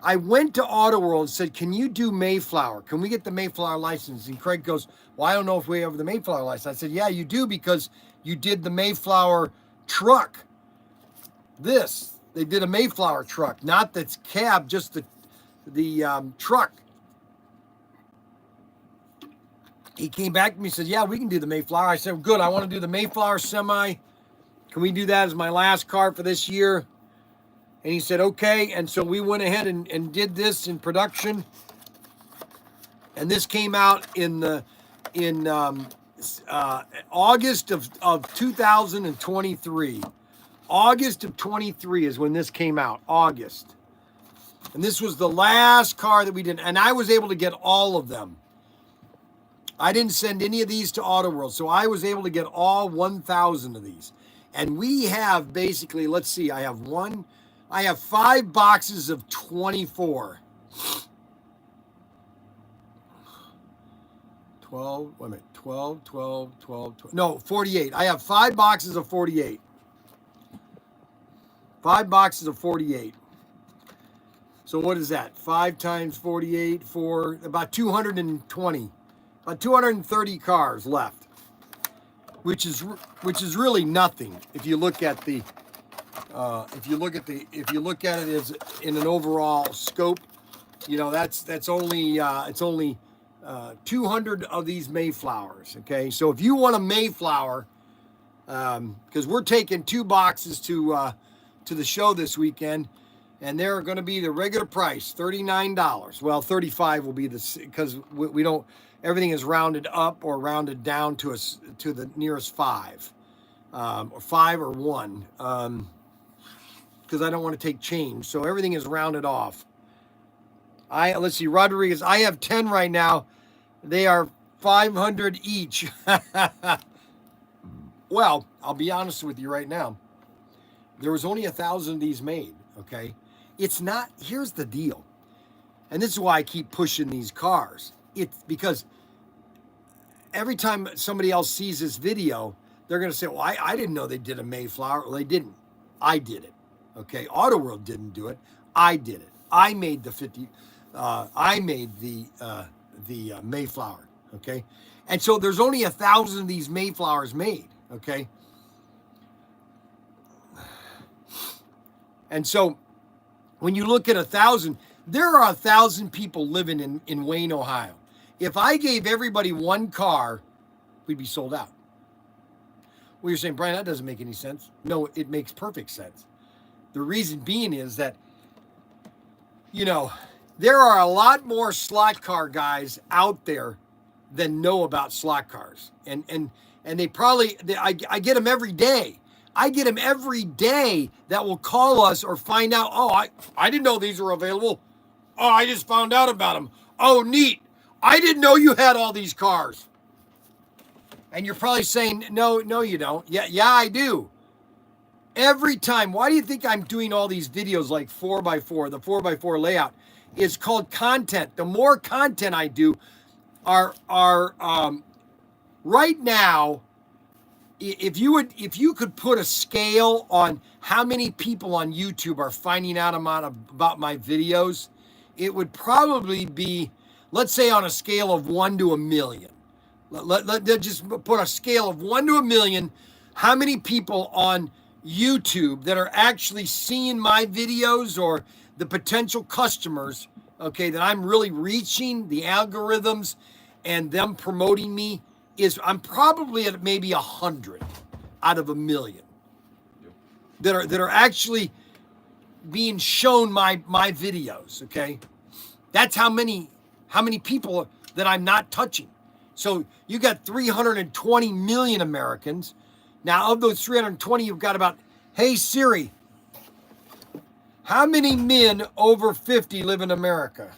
I went to Auto World and said, can you do Mayflower? Can we get the Mayflower license? And Craig goes, well, I don't know if we have the Mayflower license. I said, yeah, you do, because you did the Mayflower truck. They did a Mayflower truck, not the cab, just the truck. He came back to me and said, yeah, we can do the Mayflower. I said, good, I want to do the Mayflower Semi. Can we do that as my last car for this year? And he said, okay. And so we went ahead and did this in production. And this came out in August of 2023. August of 23 is when this came out, August. And this was the last car that we did. And I was able to get all of them. I didn't send any of these to Auto World, so I was able to get all 1,000 of these. And we have basically, let's see, I have 5 boxes of 24. 12, wait a minute, 12, 12, 12, 12. No, 48. I have 5 boxes of 48. 5 boxes of 48. So what is that? 5 times 48 for about 220. About 230 cars left, which is really nothing if you look at the if you look at it as in an overall scope. You know, that's only it's only 200 of these Mayflowers. Okay, so if you want a Mayflower, because we're taking 2 boxes to the show this weekend, and they're going to be the regular price, $39. Well, 35 will be because we don't. Everything is rounded up or rounded down to the nearest 5, or 5 or 1, because I don't want to take change. So everything is rounded off. Let's see, Rodriguez. I have 10 right now. They are 500 each. Well, I'll be honest with you right now. There was only 1,000 of these made. Okay, it's not. Here's the deal, and this is why I keep pushing these cars. It's because every time somebody else sees this video, they're going to say, well, I didn't know they did a Mayflower. Well, they didn't. I did it. Okay. Auto World didn't do it. I did it. I made the Mayflower. Okay. And so there's only 1,000 of these Mayflowers made. Okay. And so when you look at 1,000, there are 1,000 people living in Wayne, Ohio. If I gave everybody 1 car, we'd be sold out. Well, you're saying, Bryan, that doesn't make any sense. No, it makes perfect sense. The reason being is that, you know, there are a lot more slot car guys out there than know about slot cars. And they probably, I get them every day. I get them every day that will call us or find out, oh, I didn't know these were available. Oh, I just found out about them. Oh, neat. I didn't know you had all these cars. And you're probably saying, no, you don't. Yeah, I do. Every time. Why do you think I'm doing all these videos like 4x4, the 4x4 layout? It's called content. The more content I do are right now, if you could put a scale on how many people on YouTube are finding out about my videos, it would probably be, let's say, on a scale of 1 to 1,000,000. Let's just put a scale of 1 to 1,000,000. How many people on YouTube that are actually seeing my videos, or the potential customers, okay, that I'm really reaching, the algorithms and them promoting me, is I'm probably at maybe 100 out of 1,000,000 that are actually being shown my videos, okay? That's how many people that I'm not touching. So you got 320 million Americans. Now, of those 320, you've got about, hey Siri, how many men over 50 live in America?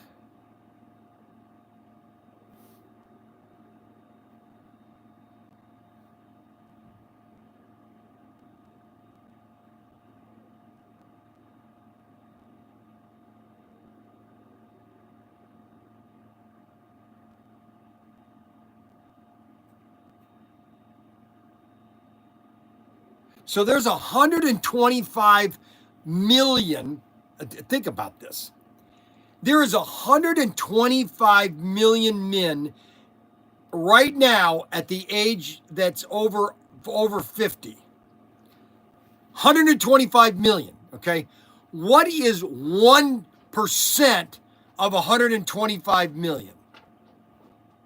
So there's 125 million. Think about this. There is 125 million men right now at the age that's over 50. 125 million, okay? What is 1% of 125 million?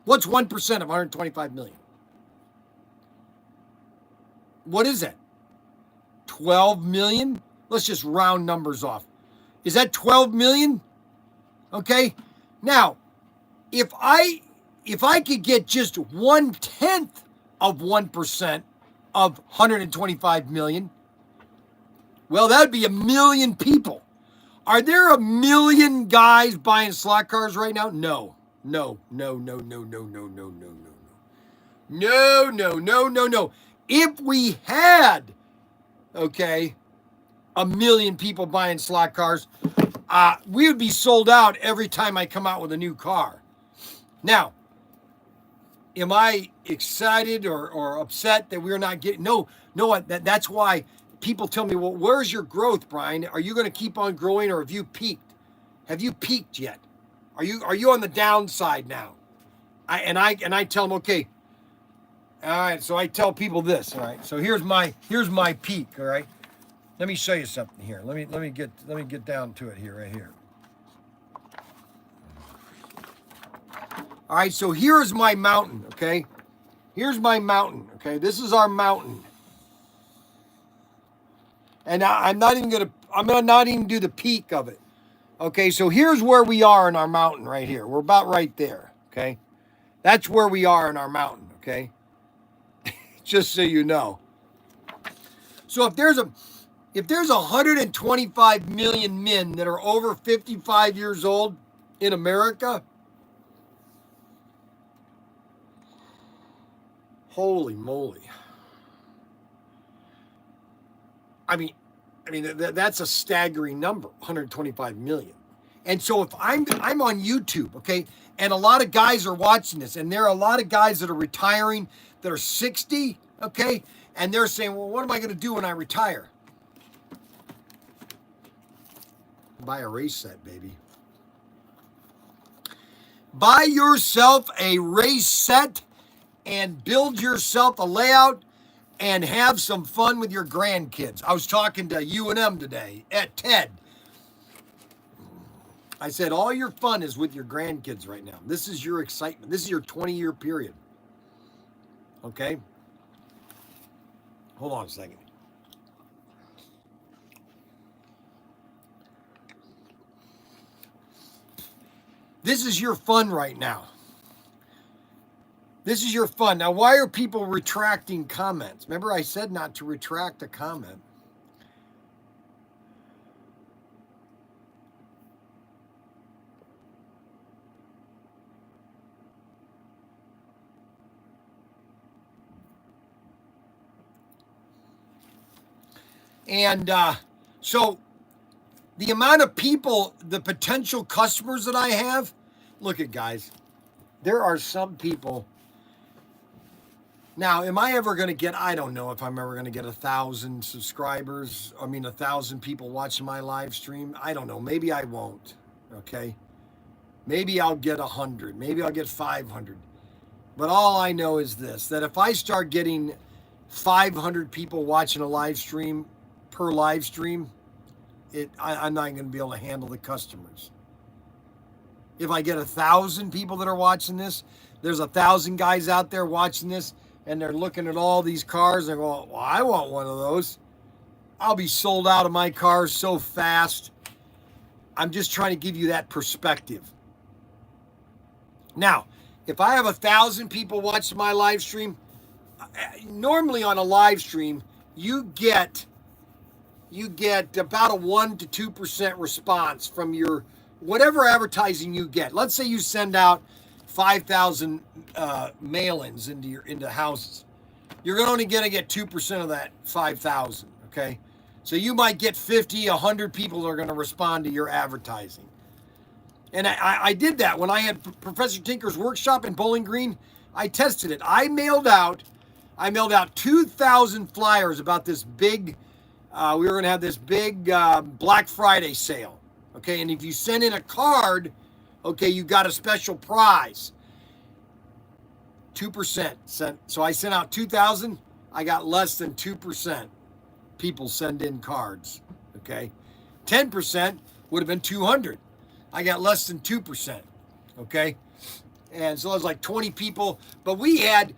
What's 1% of 125 million? What is that? 12 million? Let's just round numbers off. Is that 12 million? Okay. Now, if I could get just 1/10 of 1% of 125 million, well, that would be 1,000,000 people. Are there 1,000,000 guys buying slot cars right now? No. No. If we had, okay, 1,000,000 people buying slot cars, we would be sold out every time I come out with a new car. Now, am I excited or upset that we're not getting? No. That's why people tell me, well, where's your growth, Bryan? Are you going to keep on growing, or have you peaked? Have you peaked yet? Are you on the downside now? I tell them, okay. All right, so I tell people this. All right, so here's my peak. All right, let me show you something here. Let me get down to it here, right here. All right, so here's my mountain. Okay, here's my mountain. Okay, this is our mountain, and I'm not even do the peak of it. Okay, so here's where we are in our mountain right here. We're about right there. Okay, that's where we are in our mountain. Okay. Just so you know. So if there's 125 million men that are over 55 years old in America, holy moly. I mean that's a staggering number, 125 million. And so if I'm on YouTube, okay, and a lot of guys are watching this, and there are a lot of guys that are retiring that are 60, okay, and they're saying, well, what am I going to do when I retire? Buy a race set, baby. Buy yourself a race set and build yourself a layout and have some fun with your grandkids. I was talking to UNM today at TED. I said, all your fun is with your grandkids right now. This is your excitement. This is your 20-year period. Okay? Hold on a second. This is your fun right now. This is your fun. Now, why are people retracting comments? Remember, I said not to retract a comment. And so the amount of people, the potential customers that I have, look at guys, there are some people. Now, am I ever going to get, I don't know if I'm ever going to get 1,000 subscribers. 1,000 people watching my live stream. I don't know. Maybe I won't. Okay. Maybe I'll get 100. Maybe I'll get 500. But all I know is this, that if I start getting 500 people watching a live stream, per live stream, I'm not going to be able to handle the customers. If I get 1,000 people that are watching this, there's 1,000 guys out there watching this, and they're looking at all these cars and going, well, I want one of those. I'll be sold out of my cars so fast. I'm just trying to give you that perspective. Now, if I have 1,000 people watching my live stream, normally on a live stream, you get about a 1 to 2% response from your whatever advertising you get. Let's say you send out 5,000 mail-ins into houses. You're only going to get 2% of that 5,000, okay? So you might get 50, 100 people that are going to respond to your advertising. And I did that when I had Professor Tinker's workshop in Bowling Green. I tested it. I mailed out 2,000 flyers about this big, we were going to have this big Black Friday sale. Okay, and if you send in a card, okay, you got a special prize. 2% sent. So I sent out 2,000. I got less than 2% people send in cards. Okay, 10% would have been 200. I got less than 2%. Okay, and so it was like 20 people. But we had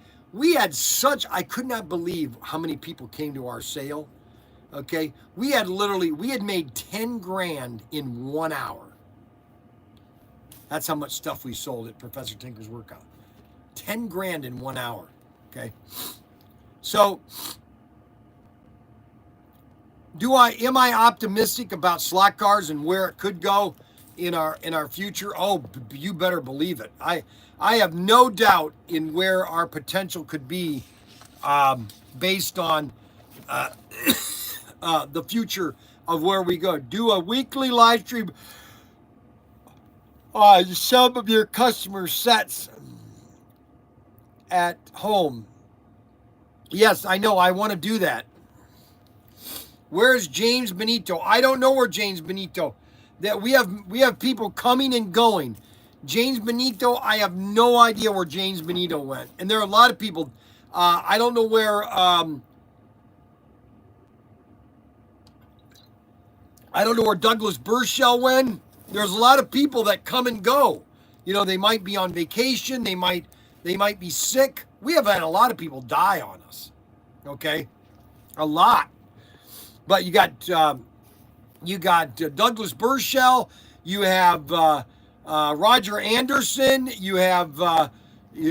such, I could not believe how many people came to our sale. Okay, we had made 10 grand in 1 hour. That's how much stuff we sold at Professor Tinker's workout. 10 grand in 1 hour. Okay, so am I optimistic about slot cars and where it could go in our future? Oh, you better believe it. I have no doubt in where our potential could be, based on the future of where we go. Do a weekly live stream. Some of your customer sets at home. Yes, I know. I want to do that. Where's James Benito? I don't know where James Benito. That we have people coming and going. James Benito, I have no idea where James Benito went. And there are a lot of people. I don't know where. I don't know where Douglas Burchell went. There's a lot of people that come and go. You know, they might be on vacation. They might be sick. We have had a lot of people die on us. Okay, a lot. But you got Douglas Burchell. You have Roger Anderson. You have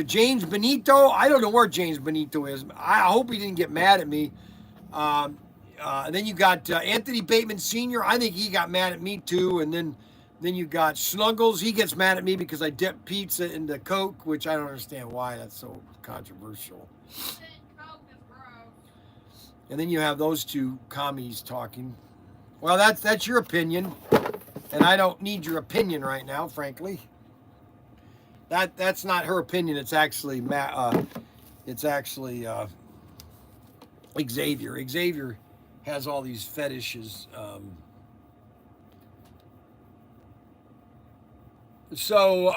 James Benito. I don't know where James Benito is. I hope he didn't get mad at me. And then you got Anthony Bateman Sr. I think he got mad at me too. And then you got Snuggles. He gets mad at me because I dip pizza into Coke, which I don't understand why that's so controversial. And then you have those two commies talking. Well, that's your opinion, and I don't need your opinion right now, frankly. That's not her opinion. It's actually Xavier. Xavier has all these fetishes. So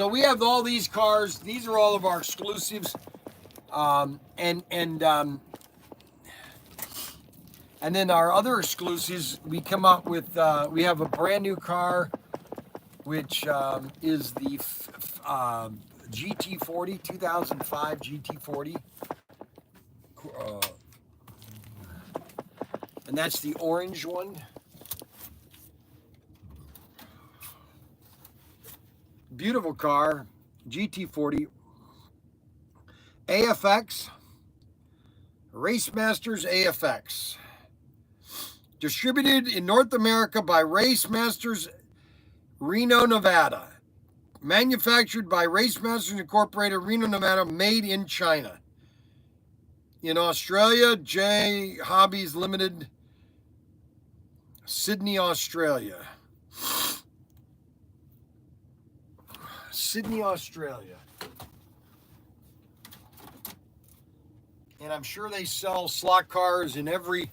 we have all these cars. These are all of our exclusives. And then our other exclusives, we come up with, we have a brand new car, which is the GT40, 2005 GT40. And that's the orange one. Beautiful car, GT40. AFX, Racemasters AFX. Distributed in North America by Racemasters, Reno, Nevada. Manufactured by Racemasters Incorporated, Reno, Nevada. Made in China. In Australia, J Hobbies Limited, Sydney, Australia. Sydney, Australia. And I'm sure they sell slot cars in every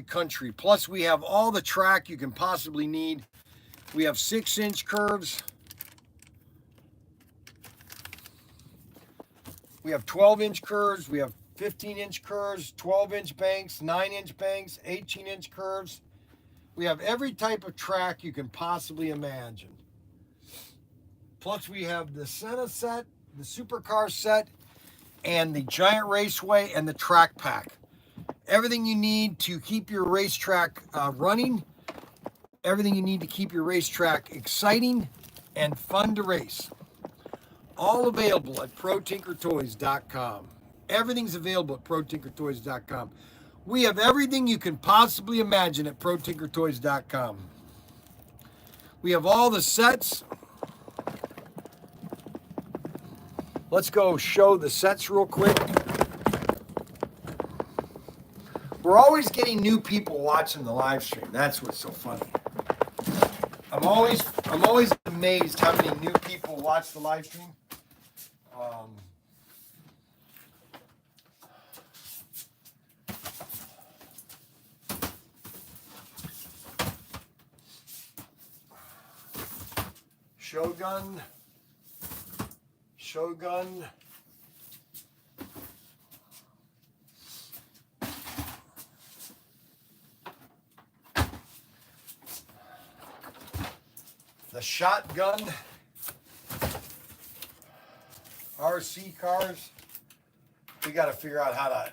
country. Plus, we have all the track you can possibly need. We have 6-inch curves. We have 12-inch curves. We have 15-inch curves, 12-inch banks, 9-inch banks, 18-inch curves. We have every type of track you can possibly imagine. Plus, we have the Senna set, the supercar set, and the giant raceway and the track pack. Everything you need to keep your racetrack running. Everything you need to keep your racetrack exciting and fun to race. All available at ProTinkerToys.com. Everything's available at ProTinkerToys.com. We have everything you can possibly imagine at ProTinkerToys.com. We have all the sets. Let's go show the sets real quick. We're always getting new people watching the live stream. That's what's so funny. I'm always amazed how many new people watch the live stream. Shogun. The shotgun. RC cars. We got to figure out how to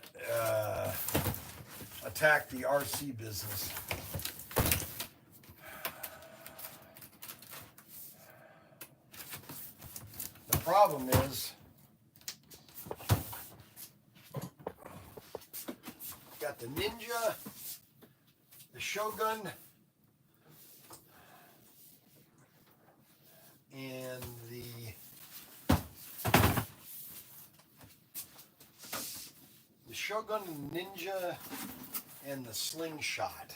attack the RC business. The problem is, got the Ninja, the Shogun, and the Shogun, Ninja, and the Slingshot.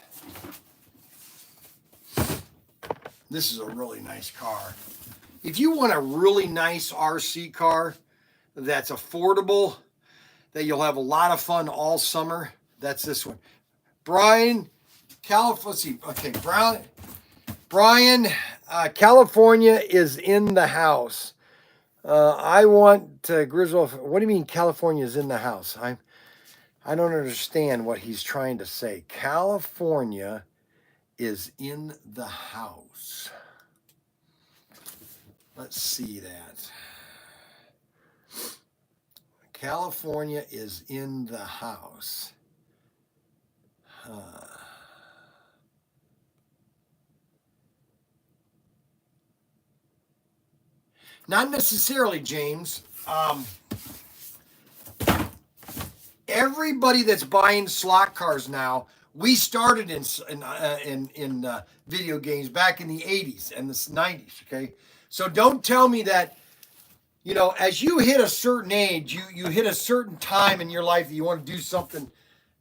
This is a really nice car. If you want a really nice RC car that's affordable, that you'll have a lot of fun all summer, that's this one. Bryan, Bryan, California is in the house. I want Griswold. What do you mean California is in the house? I don't understand what he's trying to say. California is in the house. Let's see that. California is in the house. Not necessarily, James. Everybody that's buying slot cars now, we started in video games back in the 80s and the 90s, okay? So don't tell me that, you know, as you hit a certain age, you hit a certain time in your life that you want to do something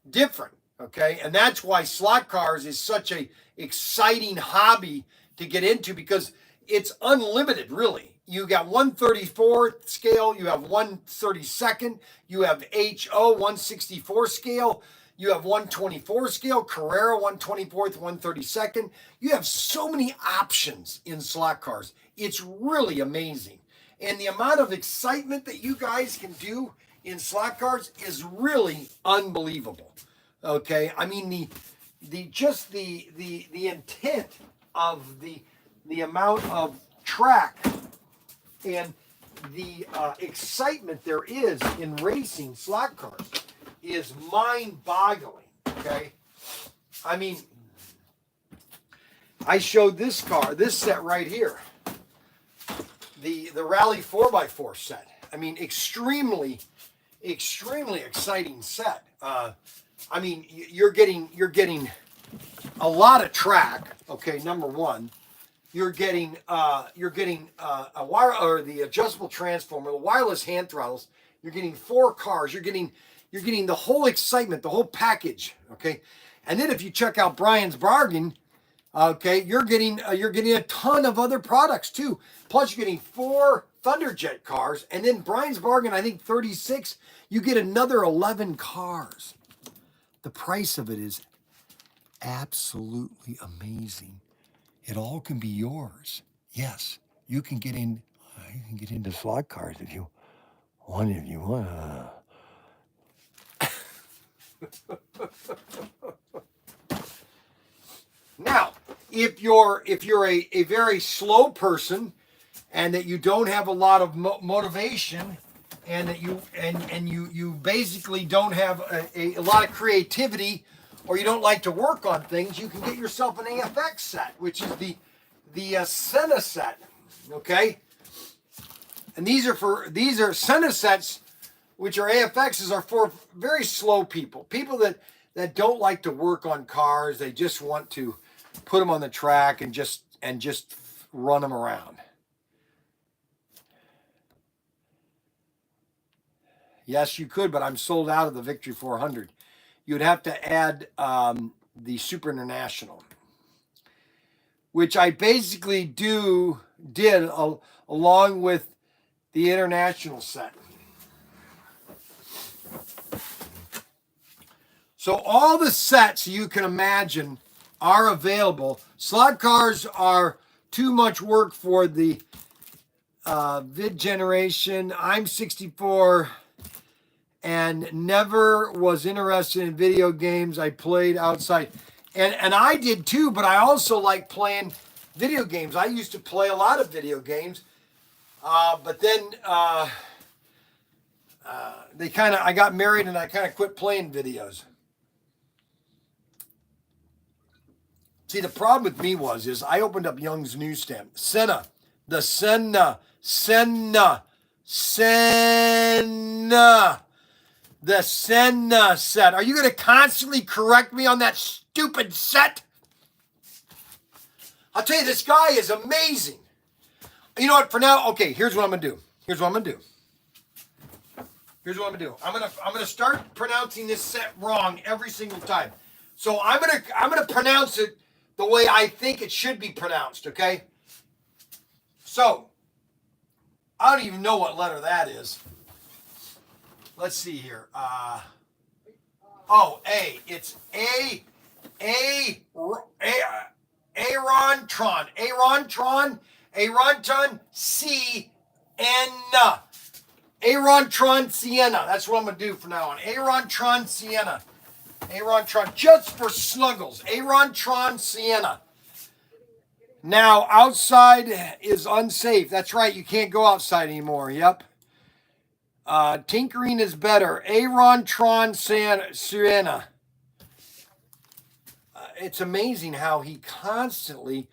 different, okay? And that's why slot cars is such a exciting hobby to get into, because it's unlimited, really. You got 1/34 scale, you have 1/32nd, you have HO 1/64 scale, you have 1/24 scale, Carrera 1/24th, 1/32nd. You have so many options in slot cars. It's really amazing. And the amount of excitement that you guys can do in slot cars is really unbelievable. Okay? I mean, the intent of the amount of track and the excitement there is in racing slot cars is mind-boggling, okay? I mean, I showed this car, this set right here, the Rally 4x4 set. I mean, extremely exciting set. I mean, you're getting a lot of track, okay, number one. You're getting a wire, or the adjustable transformer, the wireless hand throttles. You're getting 4 cars. You're getting the whole excitement, the whole package. Okay, and then if you check out Bryan's Bargain, okay, you're getting a ton of other products too. Plus, you're getting 4 Thunderjet cars, and then Bryan's Bargain, I think 36. You get another 11 cars. The price of it is absolutely amazing. It all can be yours. Yes, you can get in. You can get into slot cars if you want. Now, if you're a very slow person and that you don't have a lot of motivation and that you basically don't have a lot of creativity or you don't like to work on things, you can get yourself an AFX set, which is the Senna set. Okay? And these are Senna sets, which are AFXs, are for very slow people. People that don't like to work on cars. They just want to put them on the track and just run them around. Yes, you could, but I'm sold out of the Victory 400. You'd have to add the Super International, which I basically did along with the International set. So all the sets you can imagine are available. Slot cars are too much work for the vid generation. I'm 64 and never was interested in video games. I played outside. And I did too, but I also like playing video games. I used to play a lot of video games. But then I got married and I kind of quit playing videos. See, the problem with me is I opened up Young's newsstand. Senna. The Senna. The Senna set. Are you going to constantly correct me on that stupid set? I'll tell you, this guy is amazing. You know what, for now, okay, here's what I'm going to do. I'm going to start pronouncing this set wrong every single time. So I'm going to pronounce it the way I think it should be pronounced, okay? So, I don't even know what letter that is. Let's see here. A. It's Aarontron, Sienna. Aarontron Sienna. That's what I'm going to do from now on. Aarontron Sienna. Aarontron, just for snuggles. Aarontron Sienna. Now, outside is unsafe. That's right. You can't go outside anymore. Yep. Tinkering is better. Aarontron Sienna. It's amazing how he constantly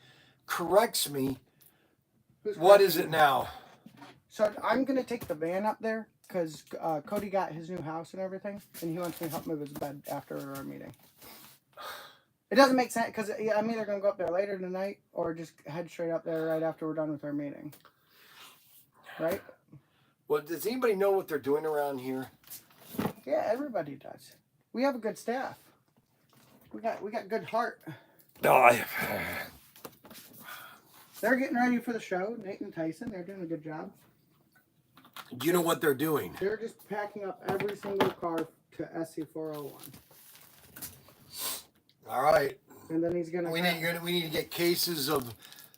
corrects me. What is it now? So I'm going to take the van up there because Cody got his new house and everything, and he wants me to help move his bed after our meeting. It doesn't make sense because I'm either going to go up there later tonight or just head straight up there right after we're done with our meeting. Right? Well, does anybody know what they're doing around here? Yeah, everybody does. We have a good staff. We got good heart. No, They're getting ready for the show. Nate and Tyson, they're doing a good job. Do you know what they're doing? They're just packing up every single car to SC401. All right. And then he's gonna. We need to get cases of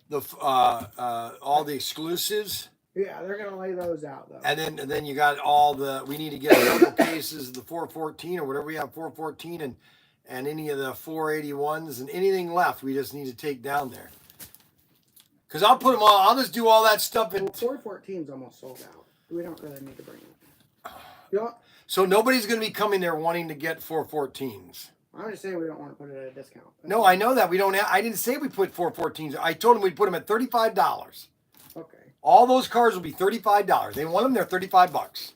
the all the exclusives. Yeah, they're gonna lay those out though. And then you got all the. We need to get a couple cases of the 414 or whatever we have 414 and any of the 481s and anything left. We just need to take down there. Because I'll put them all. I'll just do all that stuff in. Well, 414's almost sold out. We don't really need to bring it. You know, so nobody's going to be coming there wanting to get 414s. I'm just saying we don't want to put it at a discount. No, I know that we don't have. I didn't say we put 414s. I told them we'd put them at $35. Okay. All those cars will be $35. They want them. They're $35.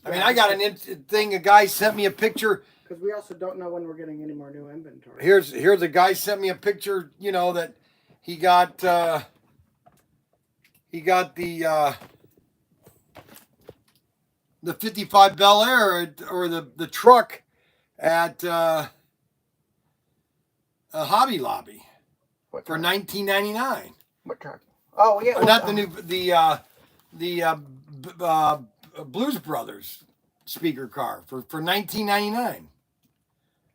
I mean, I got an thing. A guy sent me a picture. Because we also don't know when we're getting any more new inventory. Here's a guy sent me a picture. You know that he got the 55 Bel Air or the truck at a Hobby Lobby for $19.99. What truck? Oh yeah, Or not the new Blues Brothers speaker car for $19.99.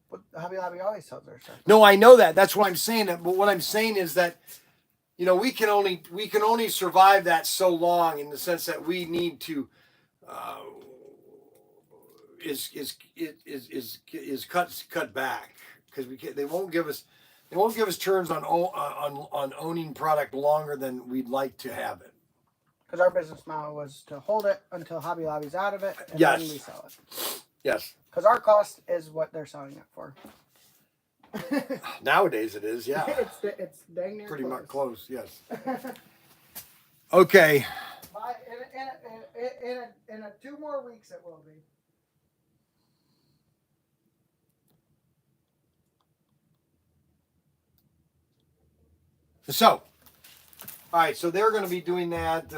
But Hobby Lobby always sells their stuff. No, I know that. That's what I'm saying. But what I'm saying is that, you know, we can only survive that so long in the sense that we need to. is cut back because they won't give us terms on owning product longer than we'd like to have it. Because our business model was to hold it until Hobby Lobby's out of it, and Yes. then we sell it. Yes. Because our cost is what they're selling it for. Nowadays it is, yeah. it's dang near Pretty close. much close, yes. Okay. In 2 more weeks it will be. So, all right, so they're going to be doing that.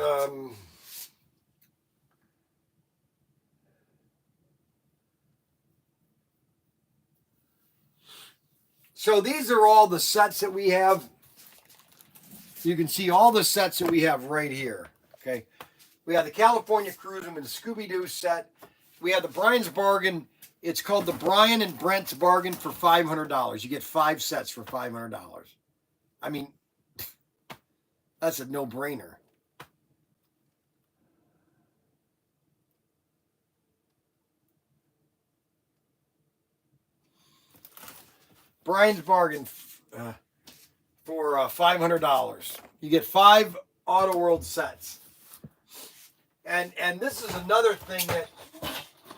So these are all the sets that we have. You can see all the sets that we have right here. Okay, we have the California Cruising and the Scooby-Doo set. We have the Bryan's Bargain. It's called the Bryan and Brent's Bargain for $500. You get 5 sets for $500. I mean, that's a no-brainer. Bryan's Bargain for $500. You get 5 Auto World sets. And this is another thing that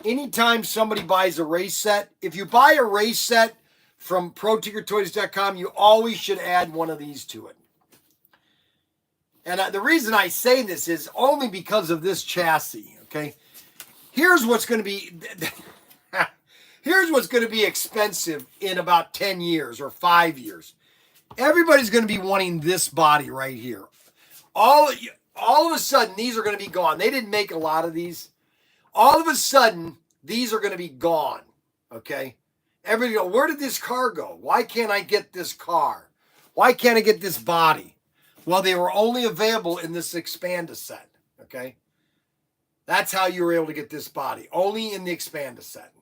anytime somebody buys a race set, if you buy a race set from ProTinkerToys.com, you always should add one of these to it. And the reason I say this is only because of this chassis, okay? Here's what's going to be expensive in about 10 years or 5 years. Everybody's going to be wanting this body right here. All of a sudden, these are going to be gone. They didn't make a lot of these. All of a sudden, these are going to be gone, okay? Everybody go, where did this car go? Why can't I get this car? Why can't I get this body? Well, they were only available in this Expanda set, okay? That's how you were able to get this body, only in the Expanda set.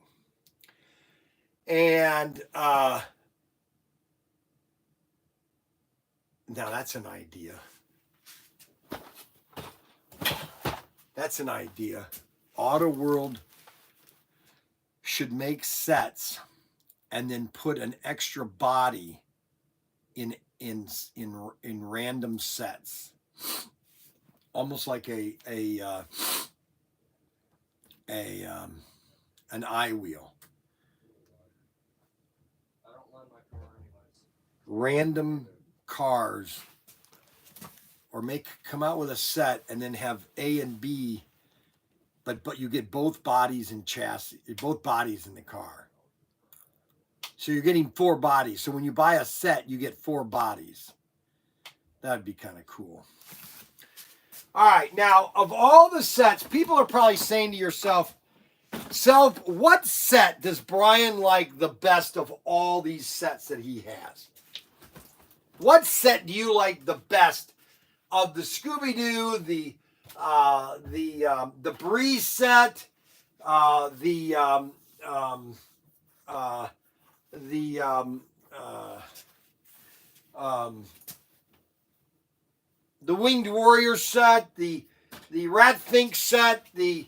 And now that's an idea. That's an idea. Auto World should make sets and then put an extra body in random sets, almost like an eye wheel. I don't love my car anyways. Random cars, or come out with a set and then have A and B, but you get both bodies and chassis, both bodies in the car. So you're getting 4 bodies. So when you buy a set, you get 4 bodies. That'd be kind of cool. All right, now of all the sets, people are probably saying to yourself, what set does Bryan like the best of all these sets that he has? What set do you like the best of the Scooby-Doo, the Breeze set, the Winged Warrior set, the Rat Fink set, the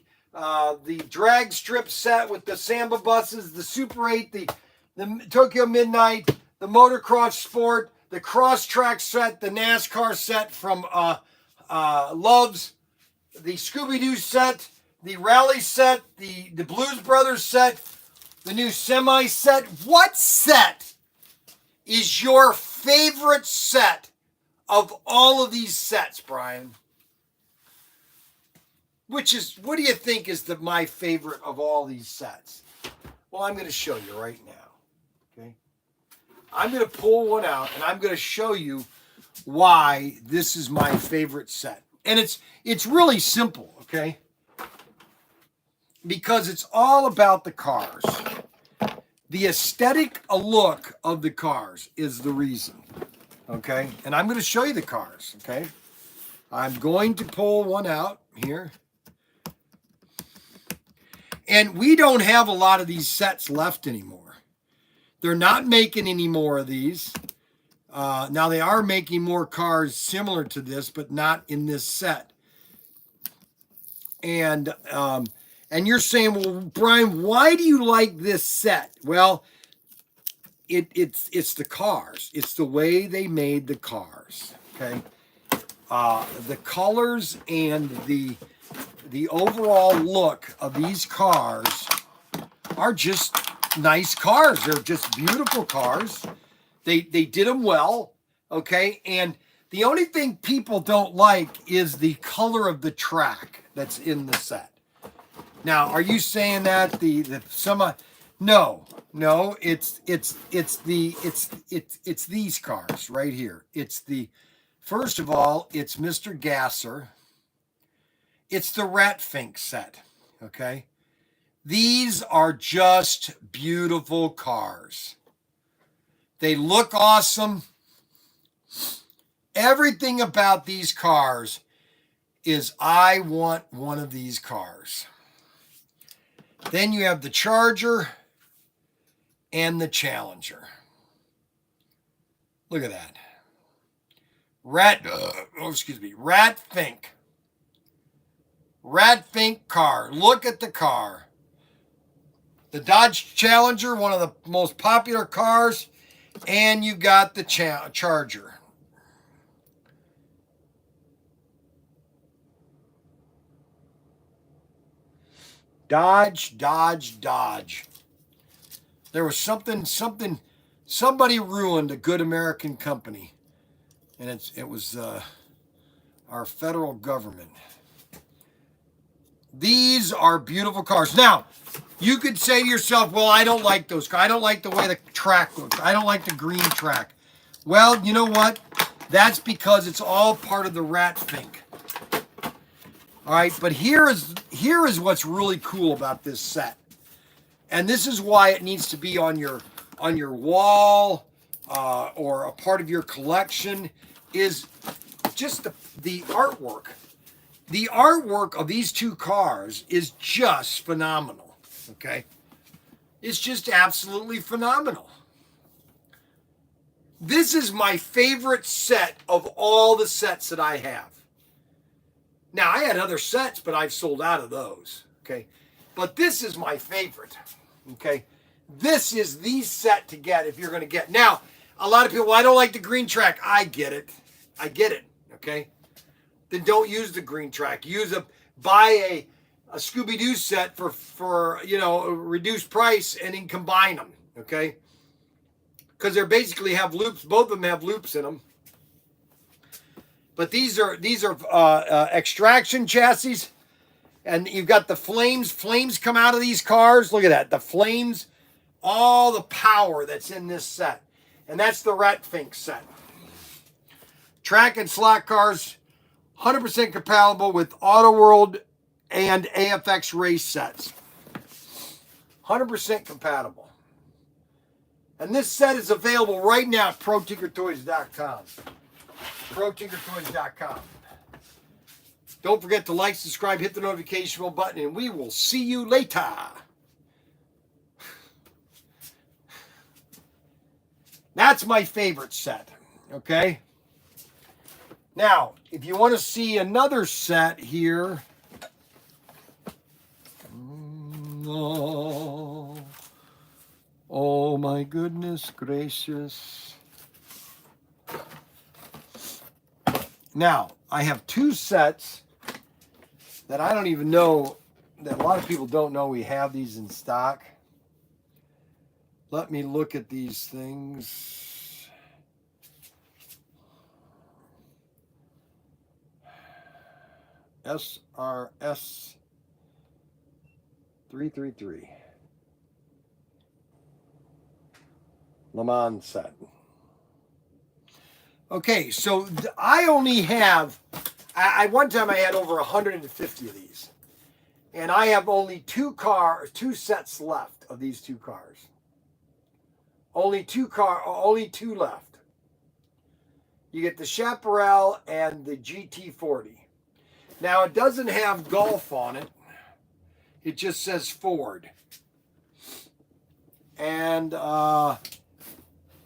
drag strip set with the Samba buses, the Super 8, the Tokyo Midnight, the Motocross Sport, the Cross Track set, the NASCAR set from Love's, the Scooby-Doo set, the Rally set, the Blues Brothers set, the new Semi set. What set is your favorite set of all of these sets, Bryan? What do you think is my favorite of all these sets? Well, I'm going to show you right now. Okay, I'm going to pull one out and I'm going to show you why this is my favorite set. And it's really simple, okay? Because it's all about the cars. The aesthetic look of the cars is the reason, okay? And I'm going to show you the cars, okay? I'm going to pull one out here. And we don't have a lot of these sets left anymore. They're not making any more of these. Now they are making more cars similar to this, but not in this set. And And you're saying, well, Bryan, why do you like this set? Well, it's the cars. It's the way they made the cars. Okay, the colors and the overall look of these cars are just nice cars. They're just beautiful cars. They did them well. Okay, and the only thing people don't like is the color of the track that's in the set. Now, are you saying that no, it's these cars right here. First of all, it's Mr. Gasser. It's the Ratfink set, okay? These are just beautiful cars. They look awesome. Everything about these cars is I want one of these cars. Then you have the Charger and the Challenger. Look at that. Ratfink. Ratfink car. Look at the car. The Dodge Challenger, one of the most popular cars, and you got the Charger. Dodge. There was somebody ruined a good American company, and it was our federal government. These are beautiful cars. Now, you could say to yourself, well, I don't like those cars. I don't like the way the track looks. I don't like the green track. Well, you know what? That's because it's all part of the Ratfink. All right, but here is what's really cool about this set. And this is why it needs to be on your wall or a part of your collection, is just the artwork. The artwork of these two cars is just phenomenal, okay? It's just absolutely phenomenal. This is my favorite set of all the sets that I have. Now, I had other sets, but I've sold out of those, okay? But this is my favorite, okay? This is the set to get if you're going to get. Now, a lot of people, well, I don't like the green track. I get it, okay? Then don't use the green track. Buy a Scooby-Doo set for a reduced price and then combine them, okay? Because they basically have loops. Both of them have loops in them. But these are extraction chassis, and you've got the flames. Flames come out of these cars. Look at that. The flames, all the power that's in this set. And that's the Ratfink set. Track and slot cars, 100% compatible with Auto World and AFX race sets. 100% compatible. And this set is available right now at ProTinkerToys.com. ProTinkerToys.com. Don't forget to like, subscribe, hit the notification bell button, and we will see you later. That's my favorite set, okay? Now, if you want to see another set here, oh my goodness gracious. Now, I have two sets that I don't even know, that a lot of people don't know we have these in stock. Let me look at these things. SRS 333 Le Mans set. Okay, so I only have, one time I had over 150 of these. And I have only two sets left of these two cars. Only two left. You get the Chaparral and the GT40. Now, it doesn't have Golf on it. It just says Ford. And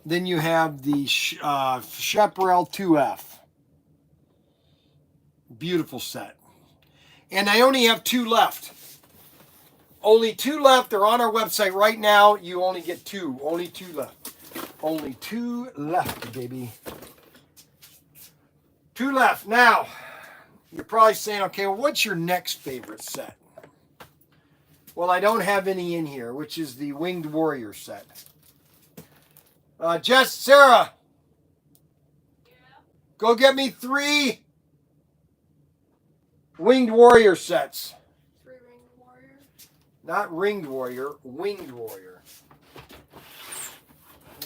then you have the Chaparral 2F. Beautiful set. And I only have two left. Only 2 left. They're on our website right now. You only get 2. Only 2 left. Only 2 left, baby. 2 left. Now, you're probably saying, okay, well, what's your next favorite set? Well, I don't have any in here, which is the Winged Warrior set. Sarah. Yeah. Go get me 3 Winged Warrior sets. 3 Winged Warrior? Not Ringed Warrior, Winged Warrior.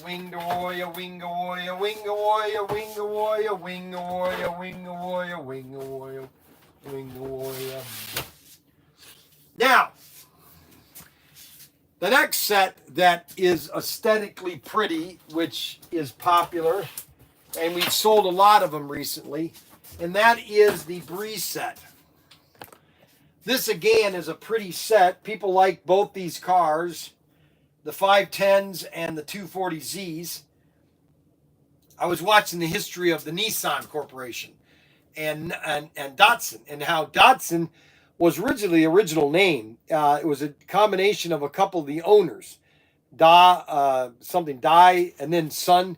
Winged Warrior, Winged Warrior, Winged Warrior, Winged Warrior, Winged Warrior, Winged Warrior, Winged Warrior, Winged Warrior. Now, the next set that is aesthetically pretty, which is popular, and we've sold a lot of them recently, and that is the Breeze set. This, again, is a pretty set. People like both these cars, the 510s and the 240Zs. I was watching the history of the Nissan Corporation and Datsun, and how Datsun was originally the original name. It was a combination of a couple of the owners, Dai, and then Sun.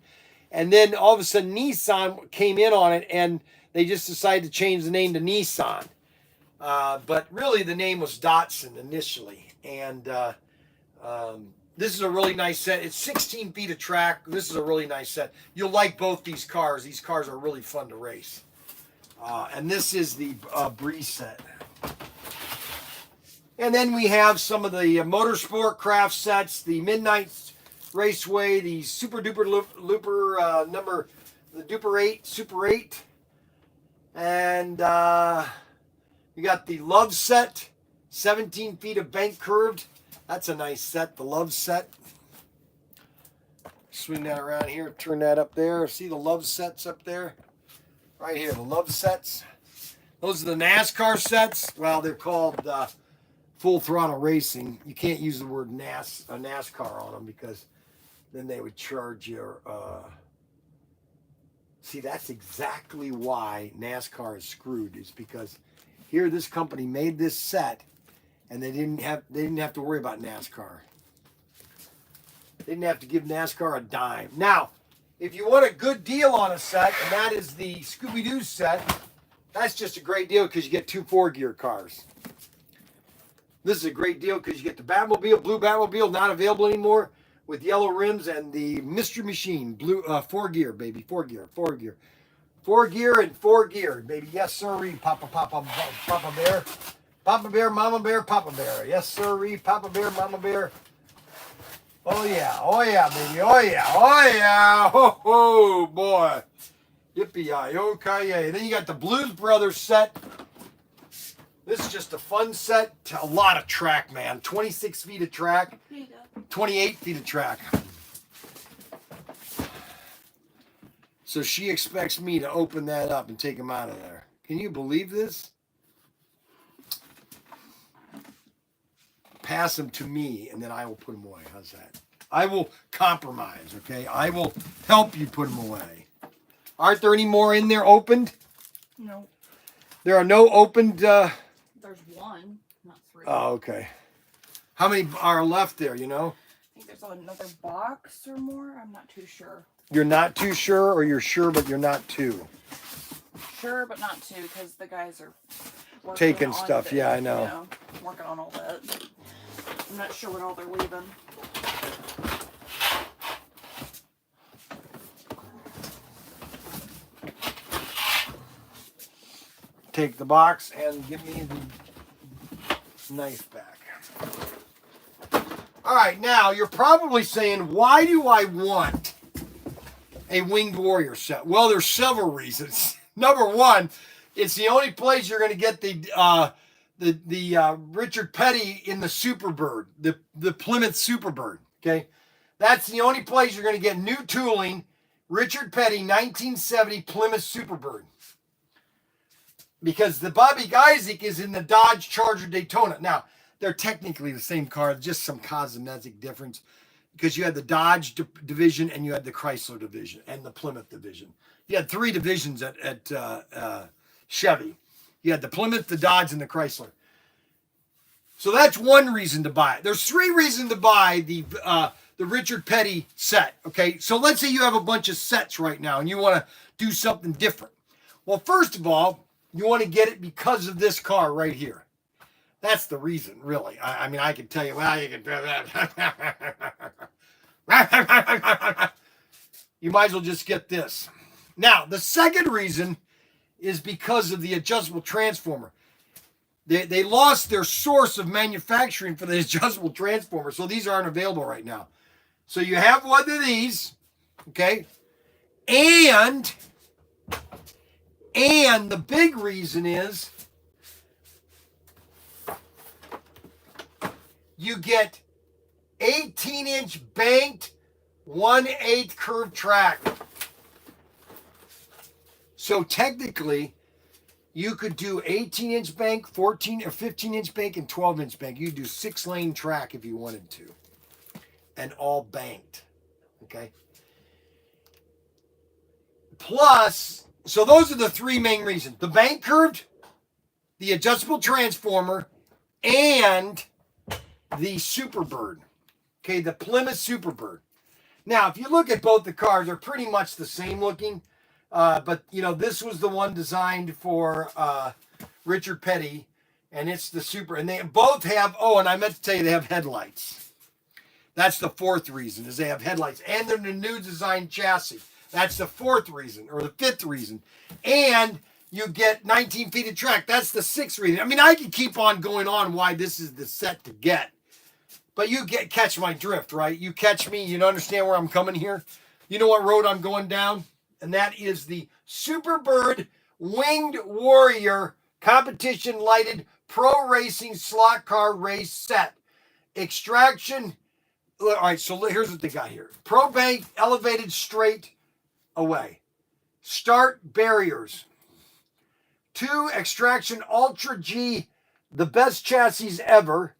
And then all of a sudden Nissan came in on it, and they just decided to change the name to Nissan. But really the name was Datsun initially. And this is a really nice set. It's 16 feet of track. This is a really nice set. You'll like both these cars. These cars are really fun to race. And this is the Breeze set. And then we have some of the Motorsport Craft sets, the Midnight Raceway, the Super Duper Looper the Duper 8, Super 8. And you got the Love set, 17 feet of bank curved. That's a nice set, the Love set. Swing that around here, turn that up there. See the Love sets up there? Right here, the Love sets. Those are the NASCAR sets. Well, they're called full throttle racing. You can't use the word NASCAR on them because then they would charge your... See, that's exactly why NASCAR is screwed. Is because here this company made this set, and they didn't have to worry about NASCAR. They didn't have to give NASCAR a dime. Now, if you want a good deal on a set, and that is the Scooby-Doo set, that's just a great deal because you get 2 4-gear cars. This is a great deal because you get the Batmobile, blue Batmobile, not available anymore, with yellow rims, and the Mystery Machine, blue 4-gear, baby, 4-gear, 4-gear. 4-gear and 4-gear, baby. Yes, sirree, Papa Bear. Papa Bear, Mama Bear, Papa Bear. Yes, sirree, Papa Bear, Mama Bear. Oh, yeah, baby. Oh, yeah. Ho, ho, boy. Yippee-yi-yo-ki-yay. Then you got the Blues Brothers set. This is just a fun set. A lot of track, man. 26 feet of track. 28 feet of track. So she expects me to open that up and take them out of there. Can you believe this? Pass them to me, and then I will put them away. How's that? I will compromise, okay? I will help you put them away. Aren't there any more in there opened? No. There are no opened... There's 1, not 3. Oh, okay. How many are left there, you know? I think there's another box or more. I'm not too sure. You're not too sure, or you're sure but you're not too? Sure, but not too, because the guys are working taking on stuff. the, Yeah, I know. You know, working on all that. I'm not sure what all they're leaving. Take the box and give me the knife back. All right, now you're probably saying, why do I want a Winged Warrior set? Well, there's several reasons. Number one, it's the only place you're going to get the Richard Petty in the Superbird, the Plymouth Superbird. Okay, that's the only place you're going to get new tooling. Richard Petty, 1970 Plymouth Superbird. Because the Bobby Geisig is in the Dodge Charger Daytona. Now, they're technically the same car, just some cosmetic difference. Because you had the Dodge division and you had the Chrysler division and the Plymouth division. You had 3 divisions at Chevy. You had the Plymouth, the Dodge, and the Chrysler. So that's one reason to buy it. There's 3 reasons to buy the Richard Petty set. Okay, so let's say you have a bunch of sets right now and you want to do something different. Well, first of all, you want to get it because of this car right here. That's the reason, really. I mean, I can tell you, well, you can do that. You might as well just get this. Now, the second reason is because of the adjustable transformer. They lost their source of manufacturing for the adjustable transformer, so these aren't available right now. So you have one of these, okay? And the big reason is you get 18-inch banked 1/8 curved track. So technically, you could do 18-inch bank, 14 or 15-inch bank, and 12-inch bank. You could do 6-lane track if you wanted to, and all banked. Okay. Plus, so those are the 3 main reasons: the bank curved, the adjustable transformer, and the Superbird. Okay, the Plymouth Superbird. Now, if you look at both the cars, they're pretty much the same looking. But, you know, this was the one designed for Richard Petty, and it's the Super. And they both have, oh, and I meant to tell you, they have headlights. That's the 4th reason, is they have headlights. And they're the new design chassis. That's the 4th reason, or the 5th reason. And you get 19 feet of track. That's the 6th reason. I mean, I can keep on going on why this is the set to get. But you catch my drift, right? You catch me. You understand where I'm coming here? You know what road I'm going down? And that is the Superbird Winged Warrior Competition Lighted Pro Racing Slot Car Race Set. Extraction. All right, so here's what they got here. Pro Bank elevated straight away. Start barriers. 2 Extraction Ultra G, the best chassis ever.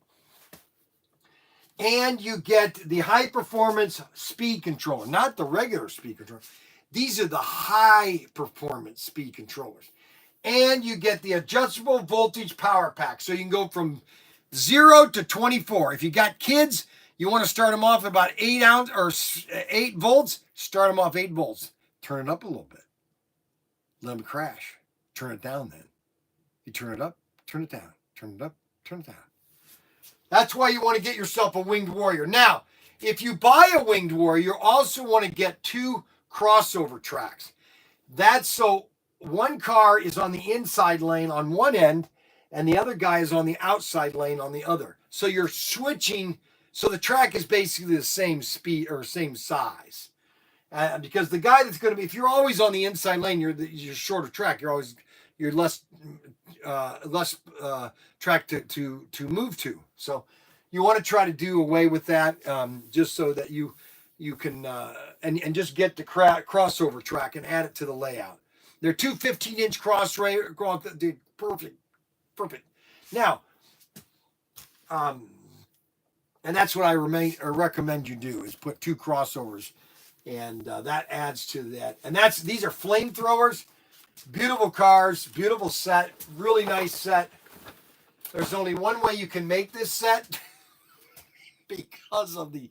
And you get the high performance speed controller, not the regular speed controller. These are the high performance speed controllers. And you get the adjustable voltage power pack. So you can go from 0 to 24. If you got kids, you want to start them off about 8 volts, start them off 8 volts. Turn it up a little bit. Let them crash. Turn it down then. You turn it up, turn it down. Turn it up, turn it down. That's why you want to get yourself a Winged Warrior. Now, if you buy a Winged Warrior, you also want to get 2 crossover tracks. That's so one car is on the inside lane on one end, and the other guy is on the outside lane on the other. So you're switching, so the track is basically the same speed or same size. Because the guy that's going to be, if you're always on the inside lane, you're shorter track. You're less track to move to. So you want to try to do away with that, just so that you can and just get the crossover track and add it to the layout. They're 2 15-inch dude, perfect. Now, and that's what I recommend you do, is put 2 crossovers, and that adds to that. And these are flamethrowers. Beautiful cars, beautiful set, really nice set. There's only one way you can make this set because of the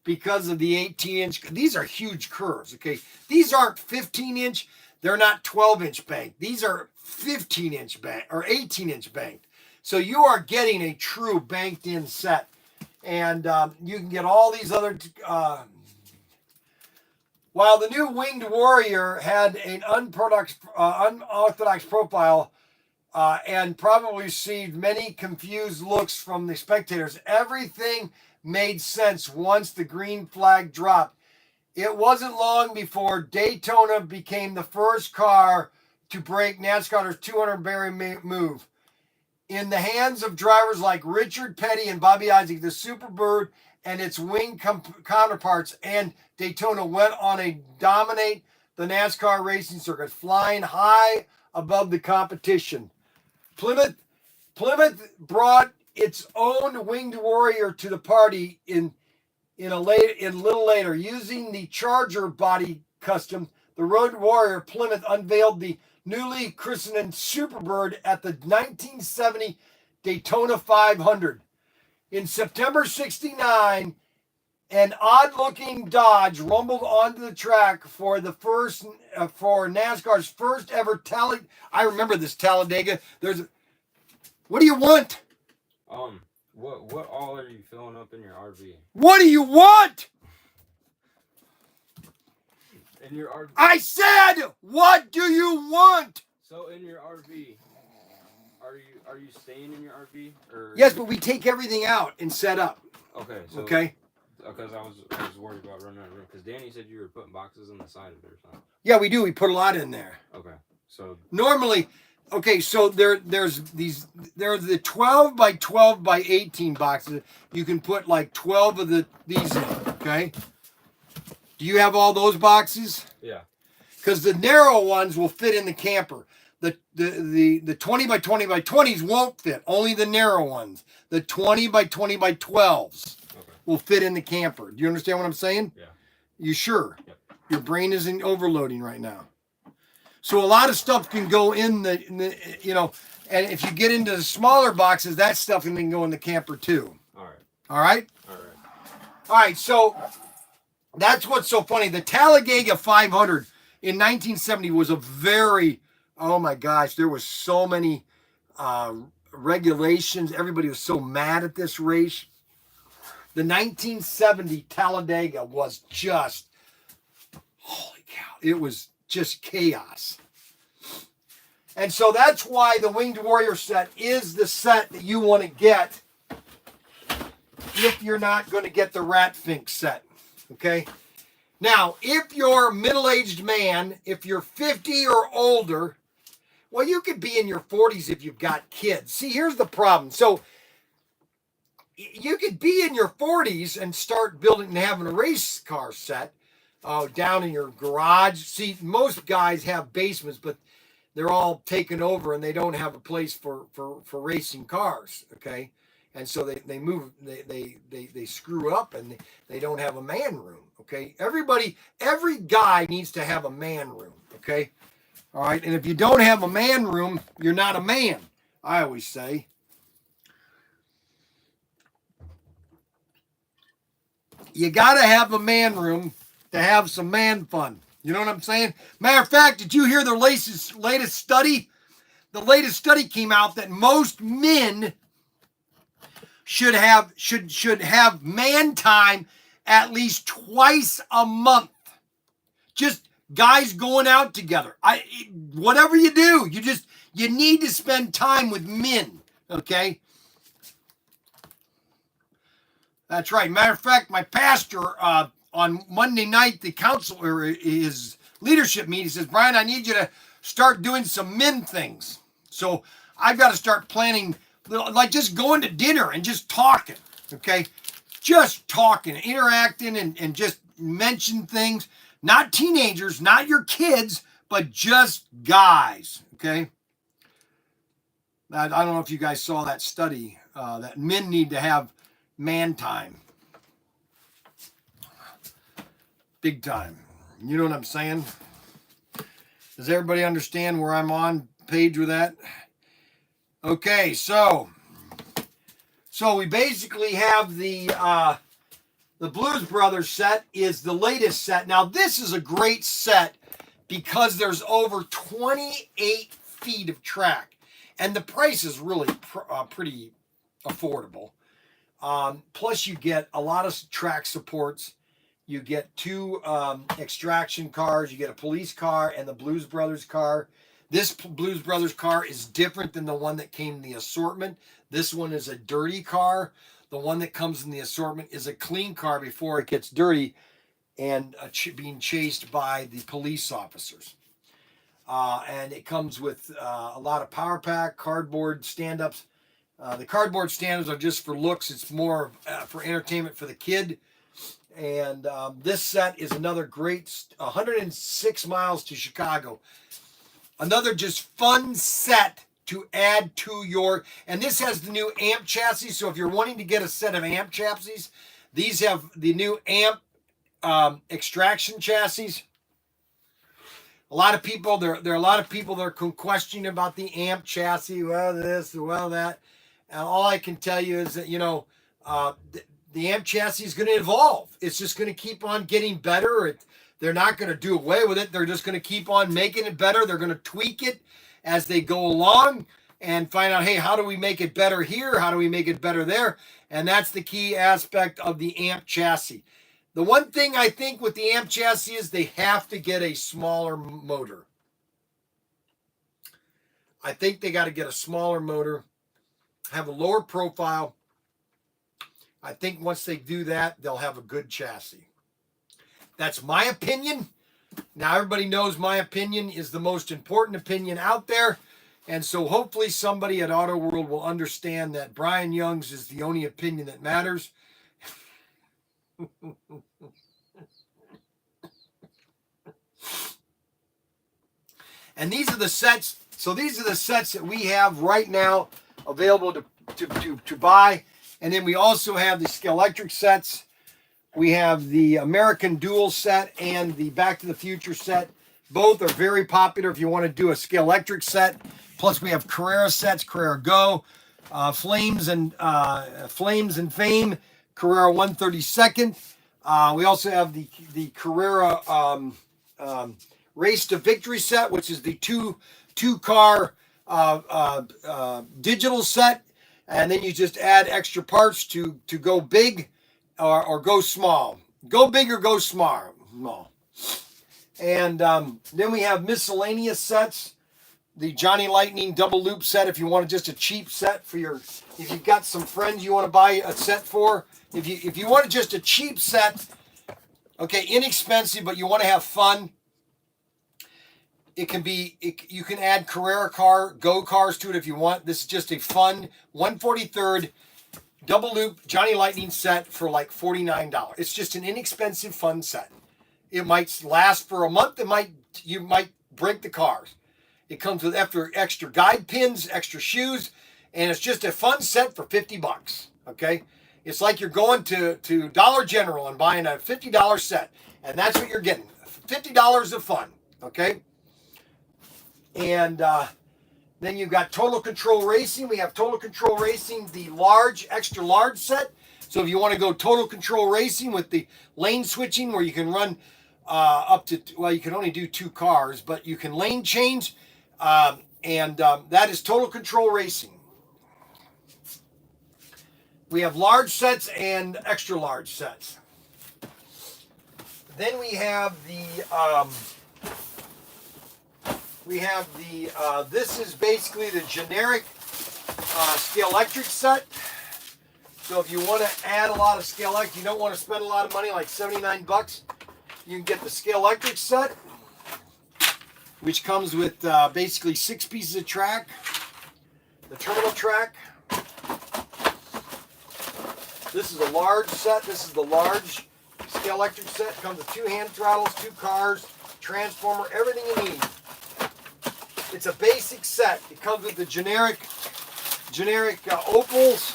18-inch. These are huge curves, okay? These aren't 15-inch. They're not 12-inch banked. These are 15-inch banked or 18-inch banked. So you are getting a true banked-in set. And you can get all these other... While the new Winged Warrior had an unorthodox profile and probably received many confused looks from the spectators, everything made sense once the green flag dropped. It wasn't long before Daytona became the first car to break NASCAR's 200-barrier move. In the hands of drivers like Richard Petty and Bobby Isaac, the Superbird and its wing counterparts and Daytona went on to dominate the NASCAR racing circuit, flying high above the competition. Plymouth brought its own Winged Warrior to the party in little later. Using the Charger body custom, the Road Warrior Plymouth unveiled the newly christened Superbird at the 1970 Daytona 500. In September 69, an odd-looking Dodge rumbled onto the track for the first for NASCAR's first ever I remember this Talladega. What do you want? What all are you filling up in your RV? What do you want? In your RV. I said, what do you want? So in your RV, are you staying in your RV or? Yes, but we take everything out and set up. Okay. So, okay. Because I was worried about running out of room. Because Danny said you were putting boxes on the side of it or something. Yeah, we do. We put a lot in there. Okay. So normally, okay. So there's the 12 by 12 by 18 boxes. You can put like 12 of these in. Okay. Do you have all those boxes? Yeah. Because the narrow ones will fit in the camper. The 20 by 20 by 20s won't fit. Only the narrow ones. The 20 by 20 by 12s will fit in the camper. Do you understand what I'm saying? Yeah. You sure? Yep. Your brain isn't overloading right now. So a lot of stuff can go in the and if you get into the smaller boxes, that stuff can go in the camper too. All right. All right? All right. All right, so that's what's so funny. The Talladega 500 in 1970 was a very, oh my gosh, there was so many regulations. Everybody was so mad at this race. The 1970 Talladega was just, holy cow, it was just chaos. And so that's why the Winged Warrior set is the set that you want to get if you're not going to get the Ratfink set. Okay? Now, if you're a middle-aged man, if you're 50 or older, well, you could be in your 40s if you've got kids. See, here's the problem. So, you could be in your 40s and start building and having a race car set down in your garage. See, most guys have basements, but they're all taken over and they don't have a place for racing cars. Okay, and so they move, they screw up and they don't have a man room. Okay, every guy needs to have a man room. Okay, all right, and if you don't have a man room, you're not a man. I always say. You got to have a man room to have some man fun. You know what I'm saying? Matter of fact, did you hear the latest study? The latest study came out that most men should have man time at least twice a month. Just guys going out together. Whatever you do, you need to spend time with men. Okay? That's right. Matter of fact, my pastor on Monday night, the council or his leadership meeting says, Bryan, I need you to start doing some men things. So I've got to start planning, like just going to dinner and just talking. Okay, just talking, interacting, and just mention things. Not teenagers, not your kids, but just guys. Okay. I don't know if you guys saw that study that men need to have man time. Big time. You know what I'm saying? Does everybody understand where I'm on page with that? Okay, so we basically have the Blues Brothers set is the latest set. Now this is a great set because there's over 28 feet of track and the price is really pretty affordable. Plus you get a lot of track supports. You get two extraction cars. You get a police car and the Blues Brothers car. This Blues Brothers car is different than the one that came in the assortment. This one is a dirty car. The one that comes in the assortment is a clean car before it gets dirty and being chased by the police officers. And it comes with a lot of power pack, cardboard stand-ups. The cardboard stand-ups are just for looks. It's more for entertainment for the kid. And this set is another great 106 miles to Chicago. Another just fun set to add to your, and this has the new amp chassis. So if you're wanting to get a set of amp chassis, these have the new amp extraction chassis. A lot of people, there are a lot of people that are questioning about the amp chassis. Well, this, well, that. And all I can tell you is that, The amp chassis is going to evolve. It's just going to keep on getting better. They're not going to do away with it. They're just going to keep on making it better. They're going to tweak it as they go along and find out, hey, how do we make it better here? How do we make it better there? And that's the key aspect of the amp chassis. The one thing I think with the amp chassis is they have to get a smaller motor. I think they got to get a smaller motor, have a lower profile. I think once they do that, they'll have a good chassis. That's my opinion. Now, everybody knows my opinion is the most important opinion out there. And so hopefully somebody at Auto World will understand that Bryan Young's is the only opinion that matters. And these are the sets. So these are the sets that we have right now available to buy. And then we also have the Scalextric sets. We have the American Dual set and the Back to the Future set. Both are very popular if you want to do a Scalextric set. Plus we have Carrera sets, Carrera Go, Flames and Fame, Carrera 132nd. We also have the Carrera Race to Victory set, which is the two-car digital set. And then you just add extra parts to go big or go small. Go big or go small. And then we have miscellaneous sets. The Johnny Lightning double loop set if you want just a cheap set for if you've got some friends you want to buy a set for. If you want just a cheap set, okay, inexpensive, but you want to have fun, you can add Carrera Go cars to it if you want. This is just a fun 143rd double loop Johnny Lightning set for like $49. It's just an inexpensive fun set. It might last for a month. You might break the cars. It comes with extra guide pins, extra shoes, and it's just a fun set for $50. Okay, it's like you're going to Dollar General and buying a $50 set, and that's what you're getting. $50 of fun. Okay. And then you've got Total Control Racing. We have Total Control Racing, the extra large set. So if you want to go Total Control Racing with the lane switching where you can run you can only do 2 cars, but you can lane change. That is Total Control Racing. We have large sets and extra large sets. Then we have this is basically the generic Scalextric set. So if you want to add a lot of Scalextric, you don't want to spend a lot of money, like $79, you can get the Scalextric set, which comes with basically 6 pieces of track, the terminal track. This is a large set. This is the large Scalextric set. Comes with 2 hand throttles, 2 cars, transformer, everything you need. It's a basic set. It comes with the generic opals.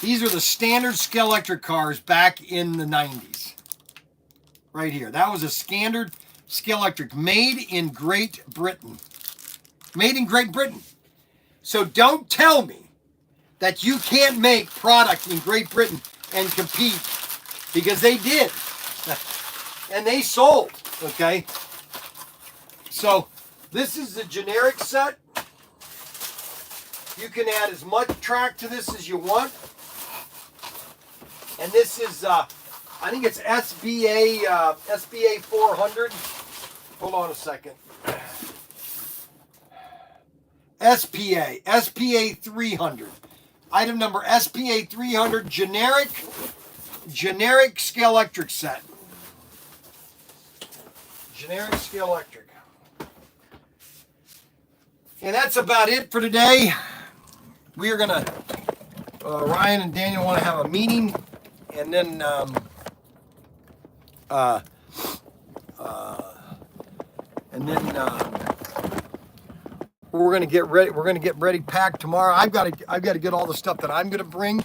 These are the standard Scalextric cars back in the 90s. Right here. That was a standard Scalextric made in Great Britain. Made in Great Britain. So don't tell me that you can't make product in Great Britain and compete, because they did. And they sold. Okay? So this is the generic set. You can add as much track to this as you want. And this is, I think it's SBA 400. Hold on a second. SPA 300. Item number SPA 300, generic Scalextric set. Generic Scalextric. And that's about it for today. We are gonna, Ryan and Daniel want to have a meeting, and then we're gonna get ready. We're gonna get ready, packed tomorrow. I've got to get all the stuff that I'm gonna bring.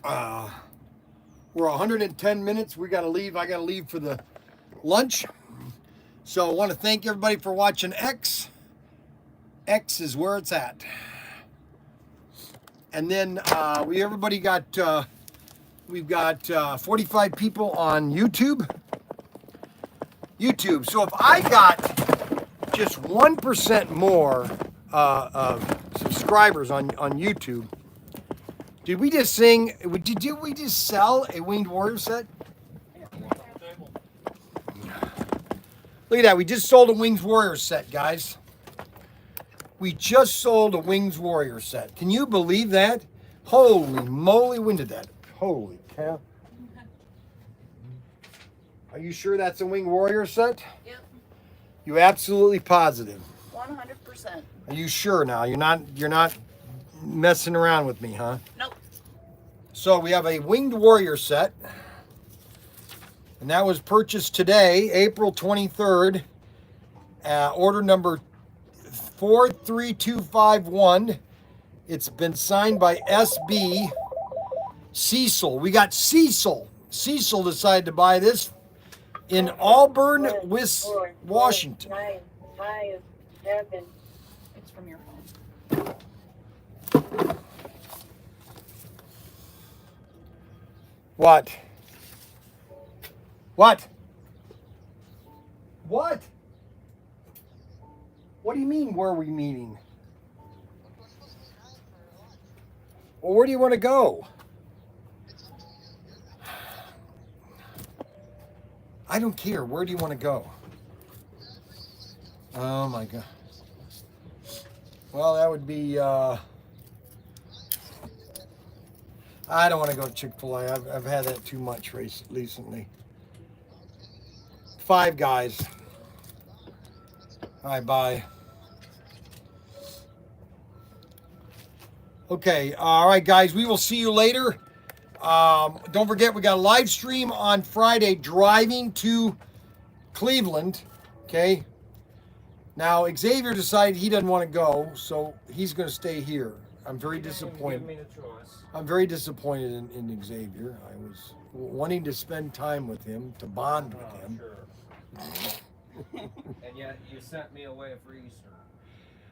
We're 110 minutes. We gotta leave. I gotta leave for the lunch. So I want to thank everybody for watching X. X is where it's at. And then everybody got we've got 45 people on YouTube. So if I got just 1% more subscribers on YouTube, did we just sell a Winged Warrior set? Look at that, we just sold a Wings Warrior set, guys. We just sold a Wings Warrior set. Can you believe that? Holy moly, when did that? Holy cow. Are you sure that's a Winged Warrior set? Yep. You absolutely positive? 100%. Are you sure now? You're not messing around with me, huh? Nope. So we have a Winged Warrior set. And that was purchased today, April 23rd. Order number 43251. It's been signed by SB Cecil. We got Cecil. Cecil decided to buy this in Auburn, Washington. 9, 5, 7. It's from your phone. What? What? What? What do you mean, where are we meeting? Well, where do you want to go? I don't care. Where do you want to go? Oh my God. Well, that would be, I don't want to go to Chick-fil-A. I've had that too much recently. Five Guys. All right, bye. Okay, all right, guys. We will see you later. Don't forget, we got a live stream on Friday driving to Cleveland. Okay. Now, Xavier decided he doesn't want to go, so he's going to stay here. I'm very disappointed. Give me the choice. I'm very disappointed in Xavier. I was wanting to spend time with him, to bond with him. Sure. And yet you sent me away for Easter.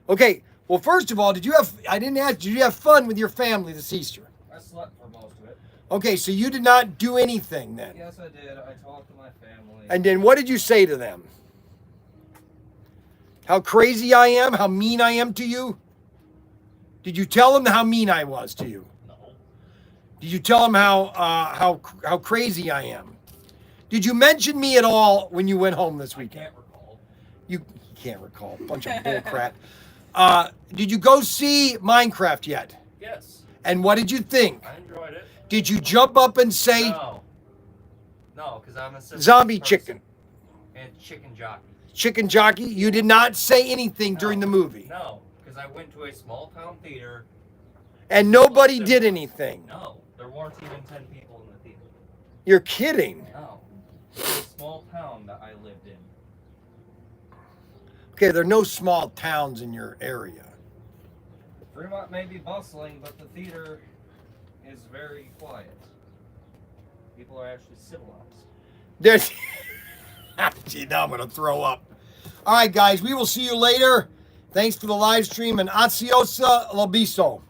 Okay, well, first of all, I didn't ask, did you have fun with your family this Easter? I slept for most of it. Okay, so you did not do anything then? Yes, I did. I talked to my family. And then what did you say to them? How crazy I am? How mean I am to you? Did you tell them how mean I was to you? No. Did you tell them how crazy I am? Did you mention me at all when you went home this weekend? I can't recall. You can't recall. Bunch of bull crap. Did you go see Minecraft yet? Yes. And what did you think? I enjoyed it. Did you jump up and say No. No, because I'm a simple zombie person. chicken? And chicken jockey. Chicken jockey? You did not say anything during the movie. No, because I went to a small town theater. And nobody did anything. No, there weren't even 10 people in the theater. You're kidding. No. It was a small town that I lived in. Okay, there are no small towns in your area. Fremont may be bustling, but the theater is very quiet. People are actually civilized. There's gee, now I'm gonna throw up. All right, guys, we will see you later. Thanks for the live stream, and Aziosa Lobiso.